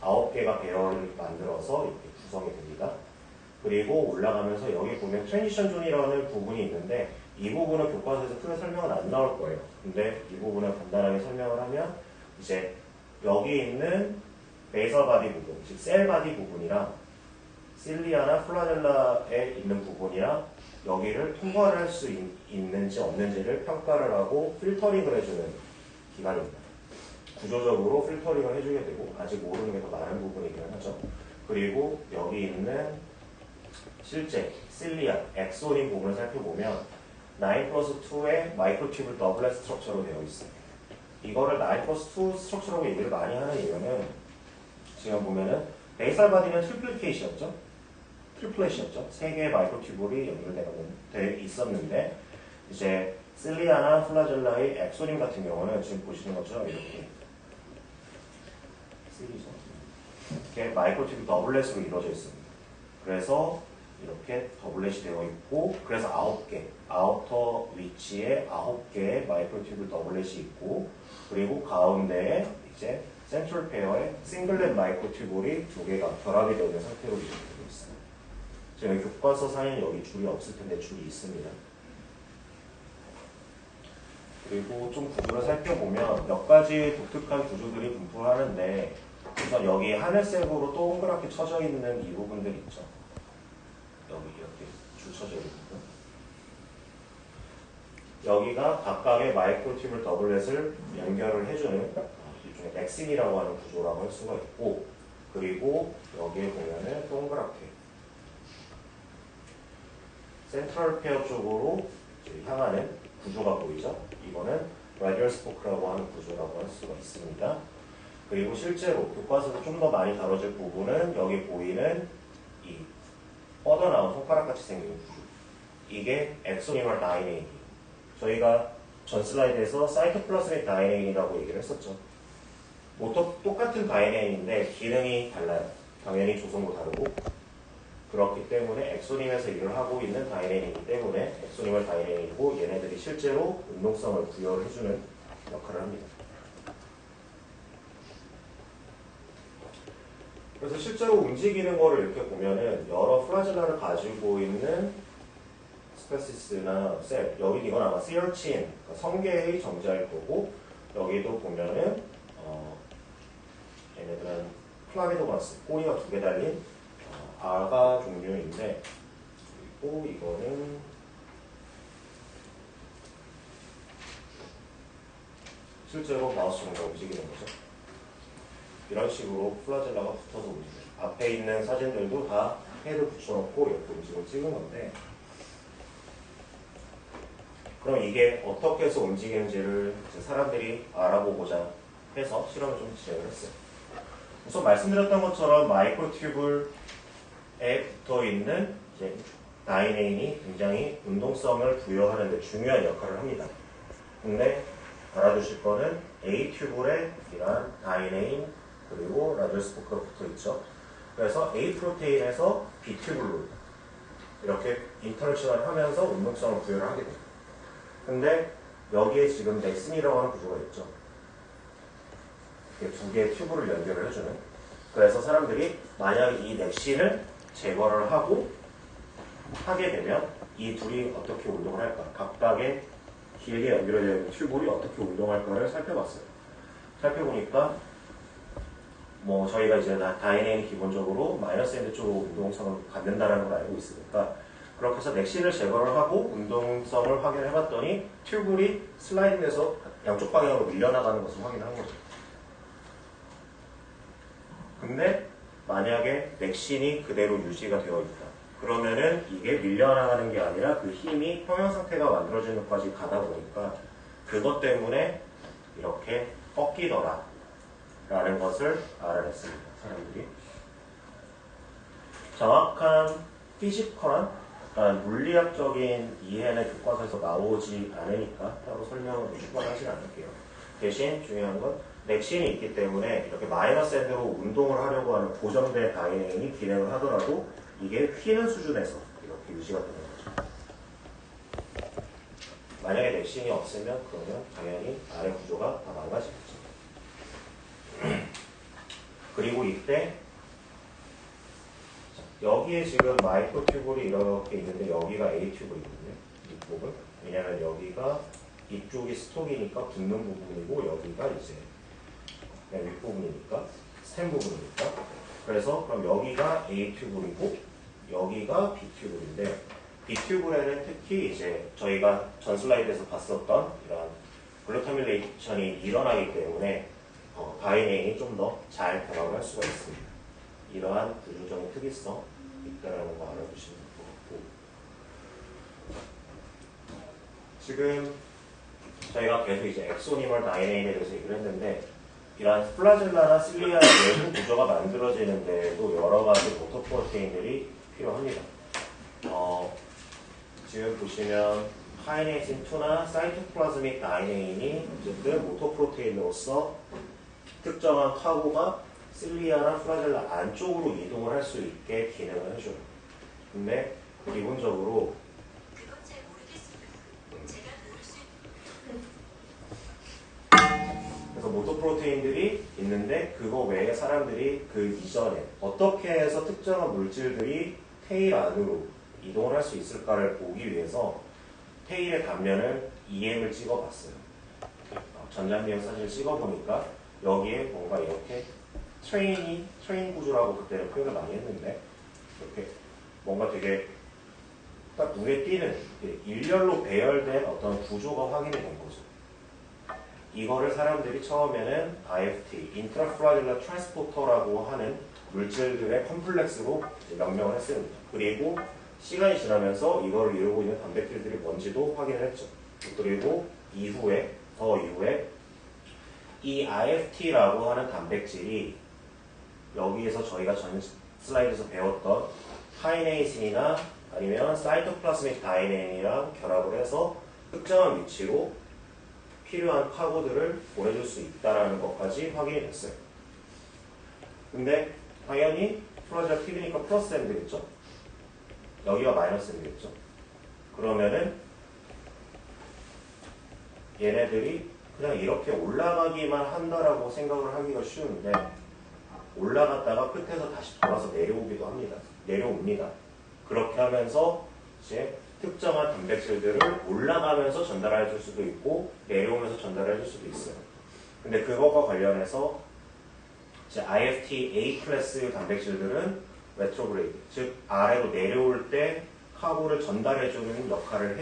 9개가 배열을 만들어서 이렇게 구성이 됩니다. 그리고 올라가면서 여기 보면 트랜지션 존이라는 부분이 있는데 이 부분은 교과서에서 크게 설명은 안 나올 거예요. 근데 이 부분을 간단하게 설명을 하면 이제 여기 있는 베이설 바디 부분, 즉 셀 바디 부분이랑 실리아나 플라젤라에 있는 부분이랑 여기를 통과를 할 수 있는지 없는지를 평가를 하고 필터링을 해주는 기관입니다. 구조적으로 필터링을 해주게 되고 아직 모르는 게 더 많은 부분이긴 하죠. 그리고 여기 있는 실제 실리아, 엑소닌 부분을 살펴보면 9+2의 마이크로튜블 더블렛 스트럭처로 되어 있습니다. 이거를 9+2 스트럭처라고 얘기를 많이 하는 이유는 지금 보면은 베이설 바디는 트리플릿이었죠. 세 개의 마이크로튜블이 연결되어 있었는데 이제 실리아나 플라젤라의 엑소닌 같은 경우는 지금 보시는 것처럼 이렇게 이렇게 마이크로튜브 더블렛으로 이루어져 있습니다. 그래서 이렇게 더블렛이 되어 있고 그래서 9개, 아우터 위치에 9개의 마이크로튜브 더블렛이 있고 그리고 가운데에 이제 센트럴 페어에 싱글렛 마이크로튜블이 2개가 결합이 되는 상태로 이루어지고 있습니다. 지금 교과서상에는 여기 줄이 없을 텐데 줄이 있습니다. 그리고 좀 구조를 살펴보면 몇 가지 독특한 구조들이 분포하는데 우선 여기 하늘색으로 동그랗게 쳐져 있는 이 부분들 있죠. 여기 이렇게 줄 쳐져 있는 부분. 여기가 각각의 마이크로튜블 더블렛을 연결을 해주는 일종의 맥심이라고 하는 구조라고 할 수가 있고 그리고 여기에 보면은 동그랗게 센트럴 페어 쪽으로 향하는 구조가 보이죠. 이거는 라디얼 스포크라고 하는 구조라고 할 수가 있습니다. 그리고 실제로 교과서에서 좀 더 많이 다뤄질 부분은 여기 보이는 이 뻗어나온 손가락같이 생긴 구조. 이게 엑소니멀 다이네인이에요. 저희가 전 슬라이드에서 사이토플라스믹 다이네인이라고 얘기를 했었죠. 똑같은 다이네인인데 기능이 달라요. 당연히 조성도 다르고 그렇기 때문에 엑소님에서 일을 하고 있는 다이네인이기 때문에 엑소니멀 다이네인이고 얘네들이 실제로 운동성을 부여를 해주는 역할을 합니다. 그래서 실제로 움직이는 거를 이렇게 보면은 여러 플라젤라를 가지고 있는 스페시스나 셀, 여기 이건 아마 시어친, 그러니까 성게의 정자일 거고 여기도 보면은 얘네들은 플라미도가스, 꼬리가 2개 달린 아가 종류인데, 그리고 이거는 실제로 마우스처럼 움직이는 거죠. 이런 식으로 플라젤라가 붙어서 움직여요. 앞에 있는 사진들도 다 헤드 붙여놓고 이렇게 움직임을 찍은 건데, 그럼 이게 어떻게 해서 움직이는지를 사람들이 알아보고자 해서 실험을 좀 진행을 했어요. 우선 말씀드렸던 것처럼 마이크로튜블에 붙어 있는 이제 다이네인이 굉장히 운동성을 부여하는 데 중요한 역할을 합니다. 근데 알아두실 거는 A 튜블에 이러한 다이네인 그리고 라디오스포크가 붙어 있죠. 그래서 A 프로테인에서 B 튜블로 이렇게 인터랙션을 하면서 운동성을 부여를 하게 돼요. 근데 여기에 지금 넥슨이라고 하는 구조가 있죠. 이렇게 2개의 튜브를 연결을 해주는. 그래서 사람들이 만약 이 넥신을 제거를 하게 되면 이 둘이 어떻게 운동을 할까? 각각의 길게 연결되어 있는 튜브를 어떻게 운동할까를 살펴봤어요. 살펴보니까 뭐 저희가 이제 다이네인이 기본적으로 마이너스 엔드 쪽으로 운동성을 갖는다는 걸 알고 있으니까 그렇게 해서 넥신을 제거를 하고 운동성을 확인을 해봤더니 튜블이 슬라이딩돼서 양쪽 방향으로 밀려나가는 것을 확인한 거죠. 근데 만약에 넥신이 그대로 유지가 되어 있다. 그러면은 이게 밀려나가는 게 아니라 그 힘이 평형 상태가 만들어지는 것까지 가다 보니까 그것 때문에 이렇게 꺾이더라 라는 것을 알아냈습니다. 사람들이. 정확한 피지컬한 물리학적인 이해는 교과서에서 나오지 않으니까 따로 설명을 추가하지 않을게요. 대신 중요한 건 넥신이 있기 때문에 이렇게 마이너스 엔드로 운동을 하려고 하는 고정된 다이네인이 진행을 하더라도 이게 휘는 수준에서 이렇게 유지가 되는 거죠. 만약에 넥신이 없으면 그러면 당연히 아래 구조가 다 망가지겠죠. 그리고 이때 여기에 지금 마이크로 튜블이 이렇게 있는데 여기가 A 튜블이거든요. 이 부분. 왜냐면 여기가 이쪽이 스톡이니까 붙는 부분이고 여기가 이제 윗부분이니까 스템 부분이니까. 그래서 그럼 여기가 A 튜블이고 여기가 B 튜블인데 B 튜블에는 특히 이제 저희가 전 슬라이드에서 봤었던 이런 글루타밀레이션이 일어나기 때문에 다이네인이 좀 더 잘 결합을 할 수가 있습니다. 이러한 구조적인 특이성 있다라는 거 알아두시면 될 것 같고, 지금 저희가 계속 이제 엑소니멀 다이네인에 대해서 얘기를 했는데 이러한 플라젤라나 실리아 내부 구조가 만들어지는 데에도 여러 가지 모터 프로테인들이 필요합니다. 지금 보시면 카이네이신 2나 사이토플라즈믹 다이네인이 어쨌든 모터 프로테인으로서 특정한 카고가 실리아나 플라젤라 안쪽으로 이동을 할 수 있게 기능을 해줘요. 근데 기본적으로 그래서 모터 프로테인들이 있는데 그거 외에 사람들이 그 이전에 어떻게 해서 특정한 물질들이 테일 안으로 이동을 할 수 있을까를 보기 위해서 테일의 단면을 EM을 찍어봤어요. 전장미형 사진을 찍어보니까 여기에 뭔가 이렇게 트레인 구조라고 그때는 표현을 많이 했는데 이렇게 뭔가 되게 딱 눈에 띄는 일렬로 배열된 어떤 구조가 확인이 된 거죠. 이거를 사람들이 처음에는 IFT, 인트라플라젤라 트랜스포터라고 하는 물질들의 컴플렉스로 명명을 했습니다. 그리고 시간이 지나면서 이거를 이루고 있는 단백질들이 뭔지도 확인을 했죠. 그리고 더 이후에 이 IFT라고 하는 단백질이 여기에서 저희가 전 슬라이드에서 배웠던 카이네이신이나 아니면 사이토플라스믹 다이네인이랑 결합을 해서 특정한 위치로 필요한 카고들을 보내줄 수 있다는 것까지 확인이 됐어요. 근데 당연히 플라젤라 팁이니까 플러스 M이 되겠죠? 여기가 마이너스 M이 되겠죠? 그러면은 얘네들이 그냥 이렇게 올라가기만 한다라고 생각을 하기가 쉬운데 올라갔다가 끝에서 다시 돌아서 내려오기도 합니다. 내려옵니다. 그렇게 하면서 이제 특정한 단백질들을 올라가면서 전달해 줄 수도 있고 내려오면서 전달해 줄 수도 있어요. 근데 그것과 관련해서 이제 IFT A 클래스 단백질들은 레트로그레이드, 즉 아래로 내려올 때 카보를 전달해주는 역할을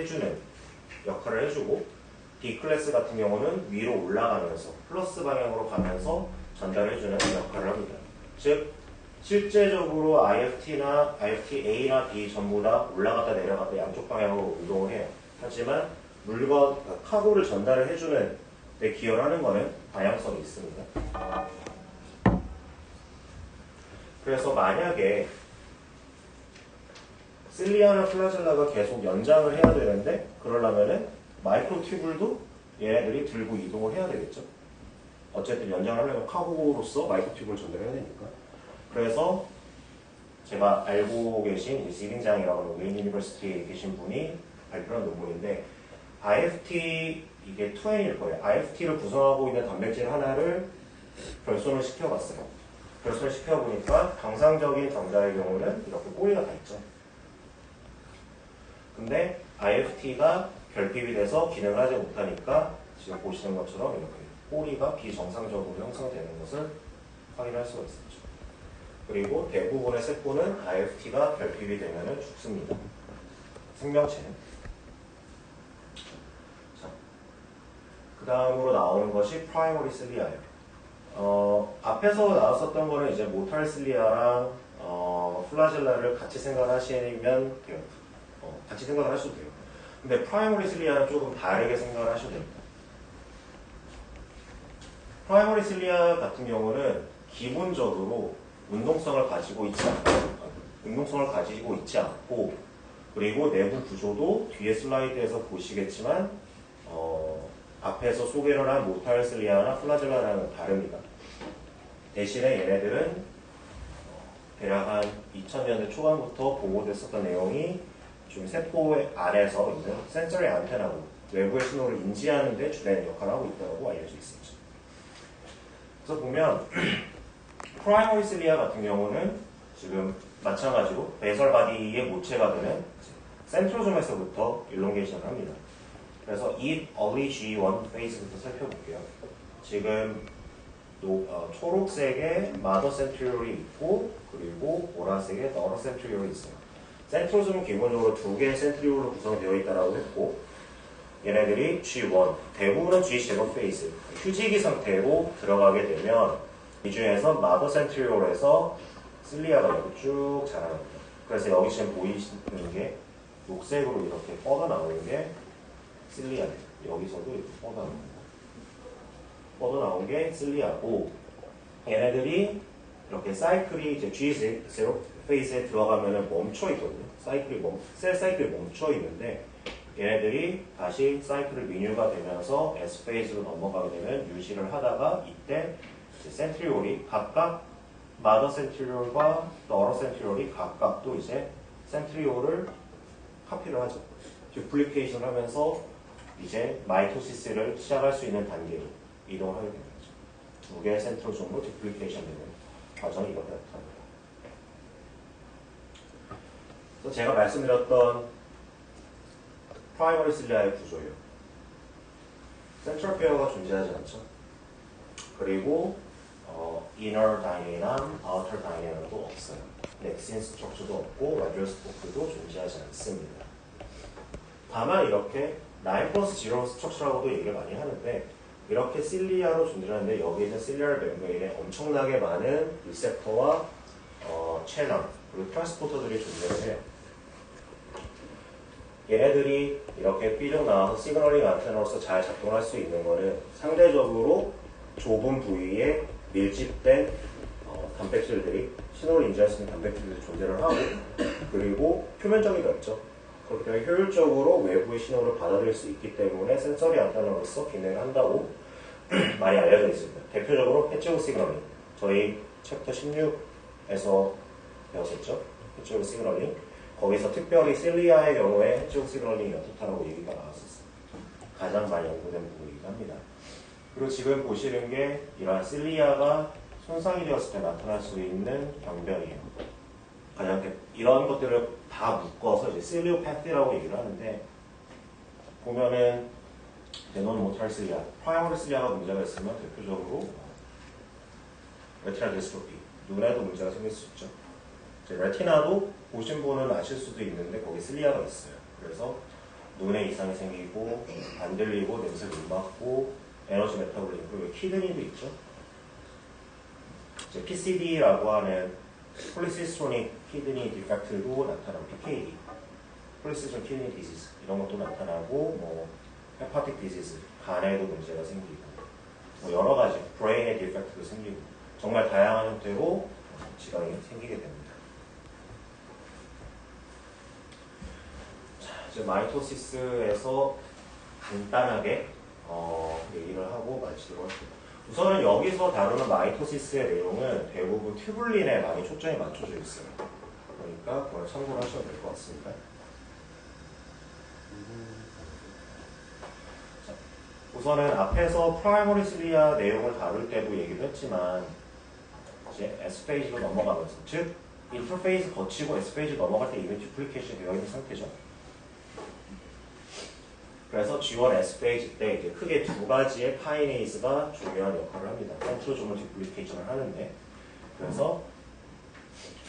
해주고 B 클래스 같은 경우는 위로 올라가면서 플러스 방향으로 가면서 전달해주는 역할을 합니다. 즉 실제적으로 IFT나 IFT-A나 B 전부 다 올라갔다 내려갔다 양쪽 방향으로 운동을 해요. 하지만 물건, 카보를 전달을 해주는 데 기여를 하는 거는 다양성이 있습니다. 그래서 만약에 실리아나 플라젤라가 계속 연장을 해야 되는데 그러려면은 마이크로튜뷸블도 얘네들이 들고 이동을 해야 되겠죠. 어쨌든 연장을 하려면 카보로서 마이크로튜뷸블을 전달해야 되니까. 그래서 제가 알고 계신 시빙장이라고 하는 웨인 유니버시티에 계신 분이 발표한 논문인데 IFT 이게 2N일 거예요. IFT를 구성하고 있는 단백질 하나를 결손을 시켜봤어요. 결손을 시켜보니까 정상적인 정자의 경우는 이렇게 꼬리가 다 있죠. 근데 IFT가 결핍이 돼서 기능을 하지 못하니까 지금 보시는 것처럼 이렇게 꼬리가 비정상적으로 형성되는 것을 확인할 수가 있었죠. 그리고 대부분의 세포는 IFT가 결핍이 되면 죽습니다. 생명체는. 자, 그 다음으로 나오는 것이 프라이머리 실리아예요. 앞에서 나왔었던 거는 이제 모탈 실리아랑 플라젤라를 같이 생각하시면 돼요. 같이 생각을 하셔도 돼요. 근데 프라이머리 실리아는 조금 다르게 생각을 하셔도 됩니다. 프라이머리 실리아 같은 경우는 기본적으로 운동성을 가지고 있지 않고 그리고 내부 구조도 뒤에 슬라이드에서 보시겠지만 앞에서 소개를 한 모탈 실리아나 플라젤라랑은 다릅니다. 대신에 얘네들은 대략 한 2000년대 초반부터 보고됐었던 내용이 좀 세포 안에서 있는 센서리 안테나로 외부의 신호를 인지하는 데 주된 역할을 하고 있다고 알려져 있었죠. 그래서 보면 프라이머리 실리아 같은 경우는 지금 마찬가지로 베설 바디의 모체가 되는 센트로좀에서부터 일롱게이션을 합니다. 그래서 이 early G1 페이즈부터 살펴볼게요. 지금 초록색의 마더 센트리올이 있고 그리고 보라색의 너러 센트리올이 있어요. 센트로즘은 기본적으로 두 개의 센트리올로 구성되어 있다고 했고 얘네들이 G1, 대부분은 G0 페이즈, 휴지기 상태로 들어가게 되면 이 중에서 마더 센트리올에서 실리아가 이렇게 쭉 자라납니다. 그래서 여기 지금 보이시는 게 녹색으로 이렇게 뻗어나오는 게 실리아예요. 여기서도 이렇게 뻗어나온 게 실리아고 얘네들이 이렇게 사이클이 이제 G0 페이스에 들어가면 멈춰 있거든요. 셀 사이클이 멈춰 있는데 얘네들이 다시 사이클을 리뉴가 되면서 S 페이스로 넘어가게 되면 유지를 하다가 이때 센트리올이 각각 마더 센트리올과 너러 센트리올이 각각 또 이제 센트리올을 카피를 하죠. 듀플리케이션을 하면서 이제 마이토시스를 시작할 수 있는 단계로 이동을 하게 됩니다. 두 개의 센트로좀으로 듀플리케이션 되는 과정이 이렇게 나타납니다. 그래서 제가 말씀드렸던 프라이머리 실리아의 구조예요. 센트럴 페어가 존재하지 않죠. 그리고 이너 다이내남, 아우터 다이내남도 없어요. 넥신 스트럭처도 없고 라디오 스포크도 존재하지 않습니다. 다만 이렇게 9+0 스트럭처라고도 얘기를 많이 하는데 이렇게 실리아로 존재하는데 여기에 있는 실리아 멤브레인에 엄청나게 많은 리셉터와 채널 그리고 트랜스포터들이 존재를 해요. 얘네들이 이렇게 삐죽 나와서 시그널링 안테나로서 잘 작동할 수 있는 거는 상대적으로 좁은 부위에 밀집된 단백질들이 신호를 인지할 수 있는 단백질들이 존재를 하고 그리고 표면적이 넓죠. 그렇기 때문에 효율적으로 외부의 신호를 받아들일 수 있기 때문에 센서리 안테나로서 기능을 한다고 많이 알려져 있습니다. 대표적으로 패치work 시그널링 저희 챕터 16에서 배웠었죠. 패치work 시그널링 거기서 특별히 실리아의 경우에 패치work 시그널링이 어떻다라고 얘기가 나왔었어요. 가장 많이 연구된 부분이기도 합니다. 그리고 지금 보시는 게 이러한 실리아가 손상이 되었을 때 나타날 수 있는 병변이에요. 가장 이런 것들을 다 묶어서 이제 실리오패티라고 얘기를 하는데 보면은 데논 모탈 실리아, 프라이머리 실리아가 문제가 있으면 대표적으로 레티나 디스트로피. 눈에도 문제가 생길 수 있죠. 이제 레티나도 보신 분은 아실 수도 있는데 거기 슬리아가 있어요. 그래서 눈에 이상이 생기고 안 들리고 냄새 못 맡고 에너지 메타볼리즘 그리고 키드니도 있죠. 이제 PCD라고 하는 폴리시스토닉 키드니 디펙트도 나타나고 PKD, 폴리시스토닉 키드니 디지즈 이런 것도 나타나고 뭐 헤파틱 디지즈 간에도 문제가 생기고 뭐 여러 가지 브레인의 디펙트도 생기고 정말 다양한 형태로 질환이 생기게 됩니다. 자, 이제 마이토시스에서 간단하게 얘기를 하고 마치도록 할게요. 우선은 여기서 다루는 마이토시스의 내용은 대부분 튜블린에 많이 초점이 맞춰져 있어요. 그러니까 그걸 참고를 하셔도 될 것 같습니다. 자, 우선은 앞에서 프라이머리 실리아 내용을 다룰 때도 얘기를 했지만 이제 S페이지로 넘어가면서 즉 인터페이스 거치고 S페이지 넘어갈 때 이미 듀플리케이션이 되어 있는 상태죠. 그래서 G1 S페이지 때 이제 크게 두 가지의 카이네이즈가 중요한 역할을 합니다. 센트로좀을 듀플리케이션을 하는데 그래서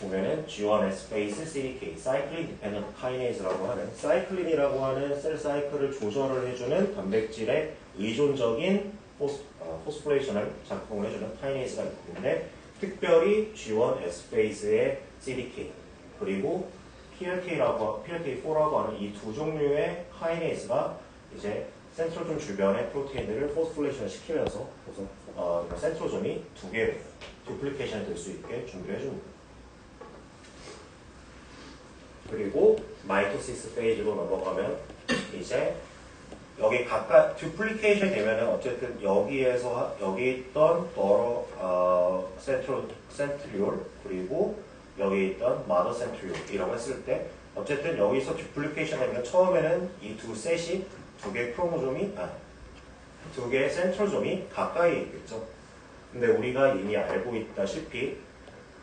보면은 G1 S페이스 CDK 사이클린 디펜던트 카이네이즈라고 하는 사이클린이라고 하는 셀 사이클을 조절을 해주는 단백질의 의존적인 포스플레이션을 작동을 해주는 카이네이즈가 있는데 특별히 G1 S페이스의 CDK 그리고 PLK4라고 하는 이 두 종류의 카이네이즈가 이제 센트로좀 주변의 프로테인들을 포스플레이션을 시키면서 센트로좀이 두 개의 듀플리케이션이 될 수 있게 준비를 해줍니다. 그리고 마이토시스 페이지로 넘어가면 이제 여기 각각 듀플리케이션이 되면은 어쨌든 여기에서 여기 있던 센트리올 그리고 여기 있던 마더 센트리올이라고 했을 때 어쨌든 여기서 듀플리케이션 되면 처음에는 이 두 셋이 두 개의 크로모좀이 두 개의 센트로좀이 가까이 있겠죠. 근데 우리가 이미 알고 있다시피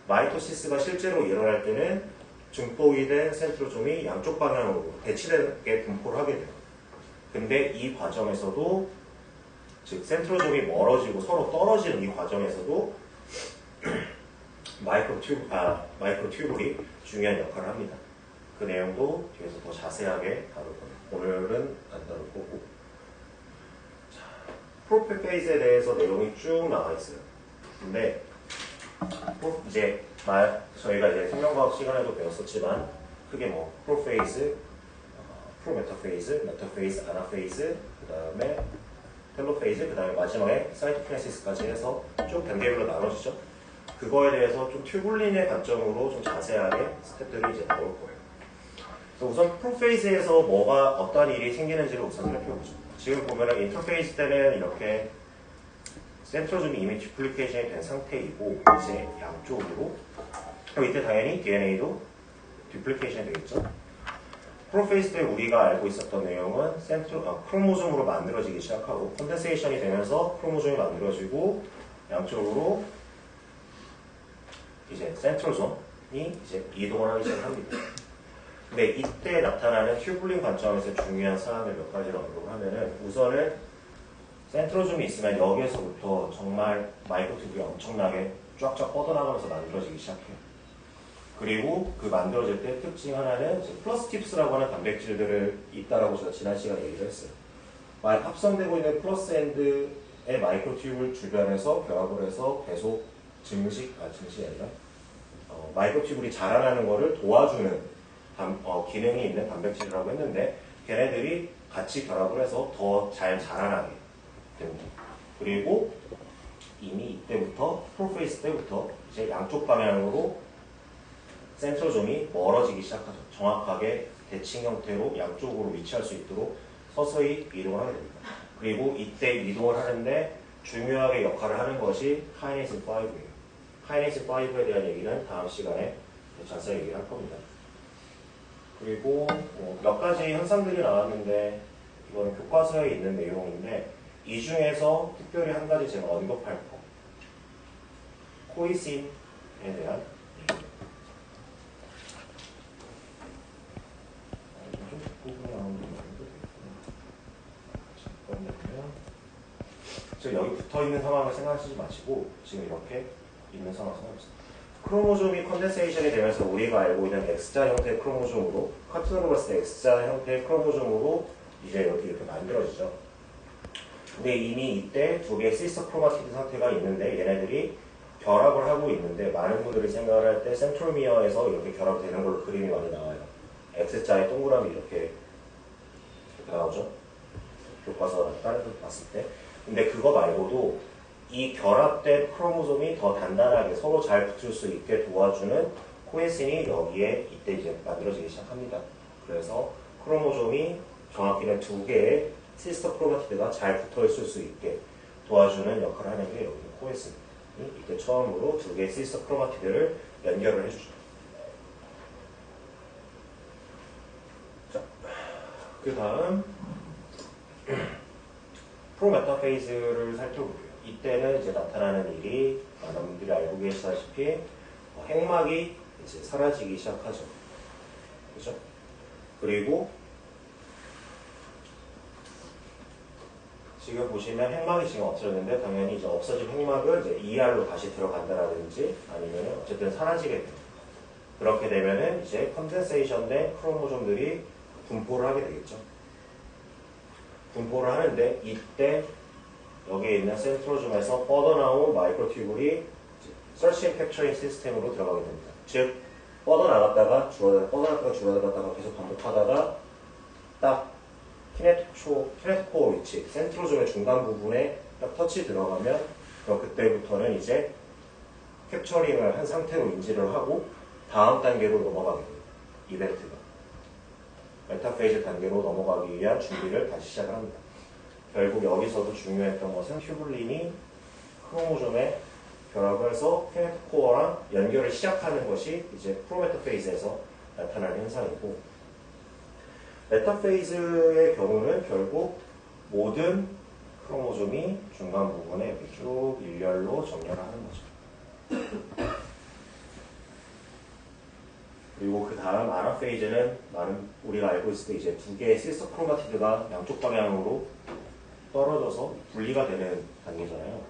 마이토시스가 실제로 일어날 때는 증폭이 된 센트로좀이 양쪽 방향으로 대치되게 분포를 하게 돼요. 근데 이 과정에서도 즉 센트로좀이 멀어지고 서로 떨어지는 이 과정에서도 마이크로튜블이 중요한 역할을 합니다. 그 내용도 뒤에서 더 자세하게 다룰 겁니다. 오늘은 안 다룰 거고. 자, 프로페이즈에 대해서 내용이 쭉 나와 있어요. 근데 이제 저희가 이제 생명과학 시간에도 배웠었지만 크게 뭐 프로페이즈, 프로메타페이즈, 메타페이즈, 아나페이즈, 그 다음에 텔로페이즈, 그 다음에 마지막에 사이토키네시스까지 해서 쭉 단계별로 나눠지죠. 그거에 대해서 좀 튜블린의 관점으로 좀 자세하게 스텝들이 이제 나올 거예요. 그래서 우선 프로페이즈에서 뭐가 어떤 일이 생기는지를 우선 살펴보죠. 지금 보면은 인터페이즈 때는 이렇게 센트로즘이 이미 듀플리케이션이 된 상태이고 이제 양쪽으로 그럼 이때 당연히 DNA도 듀플리케이션이 되겠죠. 프로페이즈 때 우리가 알고 있었던 내용은 크로모즘으로 만들어지기 시작하고 컨덴세이션이 되면서 크로모즘이 만들어지고 양쪽으로 이제 센트로좀이 이제 이동을 하기 시작합니다. 근데 이때 나타나는 튜블린 관점에서 중요한 사항을 몇 가지를 언급을 하면은 우선은 센트로즘이 있으면 여기에서부터 정말 마이크로튜브가 엄청나게 쫙쫙 뻗어나가면서 만들어지기 시작해요. 그리고 그 만들어질 때 특징 하나는 플러스팁스라고 하는 단백질들을 있다라고 제가 지난 시간에 얘기를 했어요. 합성되고 있는 플러스 엔드의 마이크로튜브 주변에서 결합을 해서 계속 증식이 아니라 마이크로튜브이 자라나는 것을 도와주는 기능이 있는 단백질이라고 했는데 걔네들이 같이 결합을 해서 더 잘 자라나게 됩니다. 그리고 이미 이때부터 프로페이스 때부터 이제 양쪽 방향으로 센트로좀이 멀어지기 시작하죠. 정확하게 대칭 형태로 양쪽으로 위치할 수 있도록 서서히 이동을 하게 됩니다. 그리고 이때 이동을 하는데 중요하게 역할을 하는 것이 카이네이스 5예요. 카이네이스 5에 대한 얘기는 다음 시간에 자세히 얘기를 할 겁니다. 그리고 몇 가지 현상들이 나왔는데 이거는 교과서에 있는 내용인데 이 중에서 특별히 한 가지 제가 언급할 거 코이신에 대한 얘기입니다. 좀 뒷부분에 나오는 게 많은데 잠깐만요. 지금 여기 붙어있는 상황을 생각하시지 마시고 지금 이렇게 있는 상황은 없습니다. 크로모솜이 컨덴세이션이 되면서 우리가 알고 있는 X자 형태의 크로모솜으로 카툰으로 봤을 때 X자 형태의 크로모솜으로 이제 이렇게 만들어지죠. 근데 이미 이때 두 개의 시스터 크로마티드 상태가 있는데 얘네들이 결합을 하고 있는데 많은 분들이 생각을 할 때 센트로미어에서 이렇게 결합되는 걸로 그림이 많이 나와요. X자의 동그라미 이렇게 나오죠. 교과서 다른 데 봤을 때. 근데 그거 말고도 이 결합된 크로모솜이 더 단단하게 서로 잘 붙을 수 있게 도와주는 코에신이 여기에 이때 이제 만들어지기 시작합니다. 그래서 크로모솜이 정확히는 두 개의 시스터 크로마티드가 잘 붙어 있을 수 있게 도와주는 역할을 하는 게 여기 코에신이 이때 처음으로 두 개의 시스터 크로마티드를 연결을 해주죠. 자, 그 다음 프로메타페이즈를 살펴볼게요. 이때는 이제 나타나는 일이 많은 분들이 알고 계시다시피 핵막이 이제 사라지기 시작하죠. 그죠? 그리고 지금 보시면 핵막이 지금 없어졌는데 당연히 이제 없어진 핵막을 이제 ER로 다시 들어간다라든지 아니면 어쨌든 사라지게 돼요. 그렇게 되면은 이제 컨덴세이션 된 크로모솜들이 분포를 하게 되겠죠. 분포를 하는데 이때 여기에 있는 센트로즘에서 뻗어나온 마이크로튜블이 서치 앤 캡처링 시스템으로 들어가게 됩니다. 즉 뻗어나갔다가 줄어들었다가 계속 반복하다가 딱 키네토코어 위치, 센트로즘의 중간 부분에 딱 터치 들어가면 그럼 그때부터는 이제 캡처링을 한 상태로 인지를 하고 다음 단계로 넘어가게 됩니다. 이벤트가 메타페이즈 단계로 넘어가기 위한 준비를 다시 시작을 합니다. 결국 여기서도 중요했던 것은 튜블린이 크로모솜에 결합을 해서 키네토코어랑 연결을 시작하는 것이 이제 프로메타페이즈에서 나타나는 현상이고, 메타페이즈의 경우는 결국 모든 크로모솜이 중간 부분에 이렇게 쭉 일렬로 정렬을 하는 거죠. 그리고 그 다음 아나페이즈는 우리가 알고 있을 때 이제 두 개의 시스터 크로마티드가 양쪽 방향으로 떨어져서 분리가 되는 단계잖아요.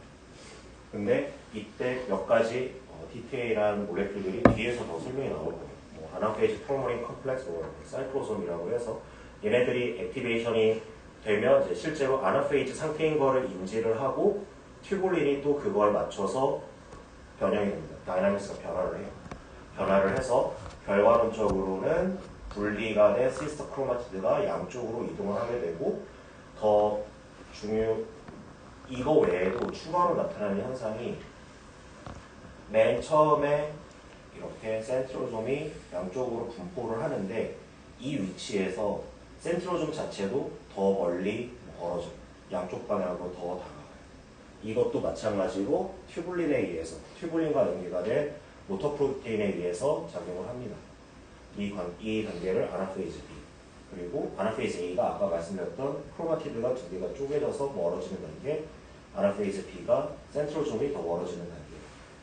근데 이때 몇 가지 디테일한 몰레큘들이 뒤에서 더 설명이 나올 거예요. 아나페이즈 프로모린 컴플렉스, 사이클로솜이라고 해서 얘네들이 액티베이션이 되면 이제 실제로 아나페이즈 상태인 거를 인지를 하고 튜블린이 또 그거에 맞춰서 변형이 됩니다. 다이나믹스가 변화를 해요. 변화를 해서 결과론적으로는 분리가 된 시스터 크로마티드가 양쪽으로 이동을 하게 되고, 더 이거 외에도 추가로 나타나는 현상이 맨 처음에 이렇게 센트로솜이 양쪽으로 분포를 하는데 이 위치에서 센트로솜 자체도 더 멀리 벌어져요. 양쪽 방향으로 더 다가가요. 이것도 마찬가지로 튜블린에 의해서, 튜블린과 연계가 된 모터 프로테인에 의해서 작용을 합니다. 이 단계를 아나페이즈 B, 그리고 아나페이즈 A가 아까 말씀드렸던 크로마티드가 두 개가 쪼개져서 멀어지는 단계, 아나페이즈 B가 센트로솜이 더 멀어지는 단계.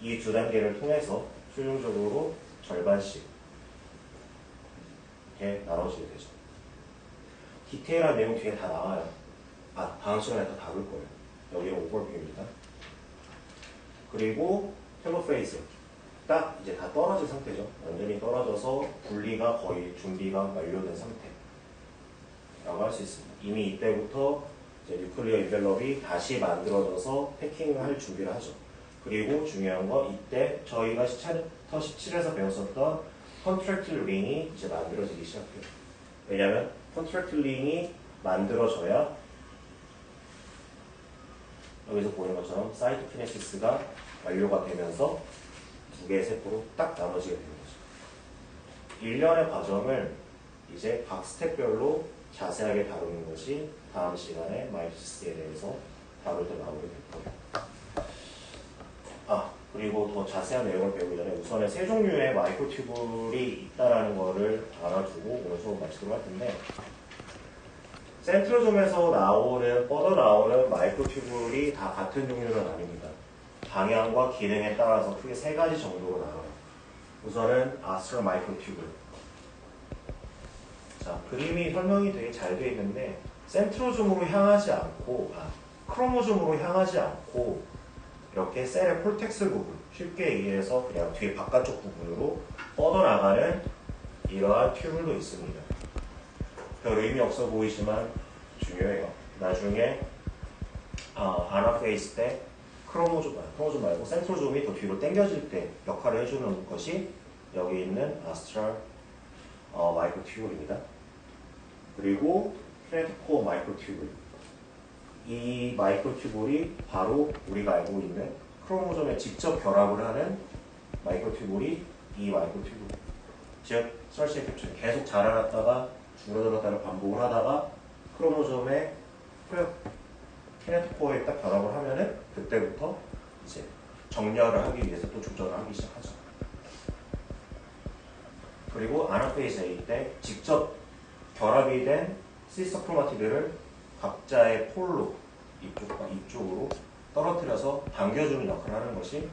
이 두 단계를 통해서 최종적으로 절반씩 이렇게 나눠지게 되죠. 디테일한 내용 뒤에 다 나와요. 다음 시간에 다 다룰 거예요. 여기는 오버뷰입니다. 그리고 텔로페이즈. 딱 이제 다 떨어진 상태죠. 완전히 떨어져서 분리가 거의 준비가 완료된 상태라고 할 수 있습니다. 이미 이때부터 이제 뉴클리어 인벨롭이 다시 만들어져서 패킹을 할 준비를 하죠. 그리고 중요한 건 이때 저희가 챕터 17에서 배웠었던 컨트랙틸 링이 이제 만들어지기 시작해요. 왜냐하면 컨트랙틸 링이 만들어져야 여기서 보는 것처럼 사이토키네시스가 완료가 되면서 두 개의 세포로 딱 나눠지게 되는 거죠. 일련의 과정을 이제 각 스텝별로 자세하게 다루는 것이 다음 시간에 마이토시스에 대해서 다룰 때 나오게 될 거예요. 그리고 더 자세한 내용을 배우기 전에 우선은 세 종류의 마이크로튜블이 있다는 거를 알아두고 오늘 수업 마치도록 할 텐데, 센트로즘에서 뻗어나오는 마이크로튜블이 다 같은 종류는 아닙니다. 방향과 기능에 따라서 크게 세 가지 정도로 나와요. 우선은 아스트로 마이크로튜블. 자, 그림이 설명이 되게 잘 되어 있는데, 센트로즘으로 향하지 않고, 크로모즘으로 향하지 않고, 이렇게 셀의 콜텍스 부분, 쉽게 얘기해서 그냥 뒤에 바깥쪽 부분으로 뻗어나가는 이러한 튜블도 있습니다. 별 의미 없어 보이지만 중요해요. 나중에 아나페이스 때 크로모좀 말고 센트로좀이 더 뒤로 당겨질 때 역할을 해주는 것이 여기 있는 아스트랄 마이크로튜블입니다. 그리고 키네토코어 마이크로튜블. 이 마이크로튜블이 바로 우리가 알고 있는 크로모좀에 직접 결합을 하는 마이크로튜블이 이 마이크로튜블. 즉, 설시 캡처 계속 자라났다가 줄어들었다를 반복을 하다가 크로모좀에 키네토코어에 딱 결합을 하면은 그때부터 이제 정렬을 하기 위해서 또 조절을 하기 시작하죠. 그리고 아나페이즈 A 때 직접 결합이 된 시스터 크로마티드를 각자의 폴로 이쪽과 이쪽으로 떨어뜨려서 당겨주는 역할을 하는 것이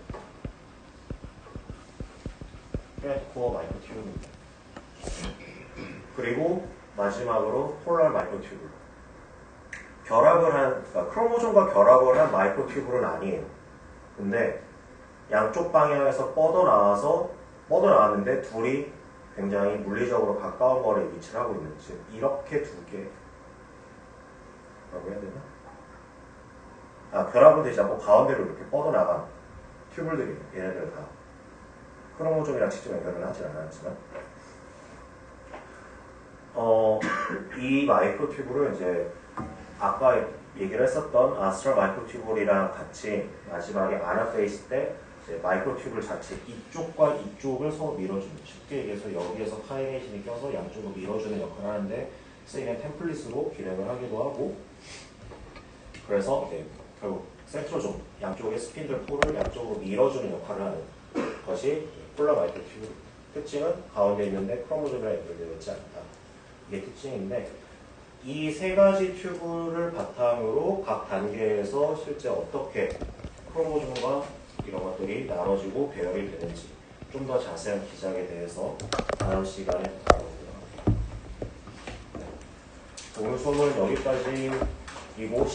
키네토코어 마이크로튜브입니다. 그리고 마지막으로 폴라 마이크로튜브. 그러니까 크로모좀과 결합을 한 마이크로튜브는 아니에요. 근데 양쪽 방향에서 뻗어나왔는데 둘이 굉장히 물리적으로 가까운 거리에 위치를 하고 있는, 즉 이렇게 두 개, 뭐라고 해야 되나? 결합은 되지 않고 가운데로 이렇게 뻗어나간 튜블들이 얘네들 다 크로모좀이랑 직접 연결을 하진 않았지만 이 마이크로튜브를 이제 아까 얘기를 했었던 아스트랄 마이크로튜브랑 같이 마지막에 아나페이스 때 이제 마이크로튜브 자체 이쪽과 이쪽을 서로 밀어주는, 쉽게 얘기해서 여기에서 카이네이신이 껴서 양쪽을 밀어주는 역할을 하는데 쓰이는 템플릿으로 기능을 하기도 하고, 그래서 결국 센트로좀 양쪽의 스핀들 폴을 양쪽으로 밀어주는 역할을 하는 것이 폴라 마이크로튜브. 특징은 가운데 있는데 크로모좀이랑 연결되어 있지 않다. 이게 특징인데, 이 세 가지 튜브를 바탕으로 각 단계에서 실제 어떻게 크로모좀과 이런 것들이 나눠지고 배열이 되는지 좀 더 자세한 기작에 대해서 다음 시간에 다루도록 합니다. 오늘 수업은 여기까지이고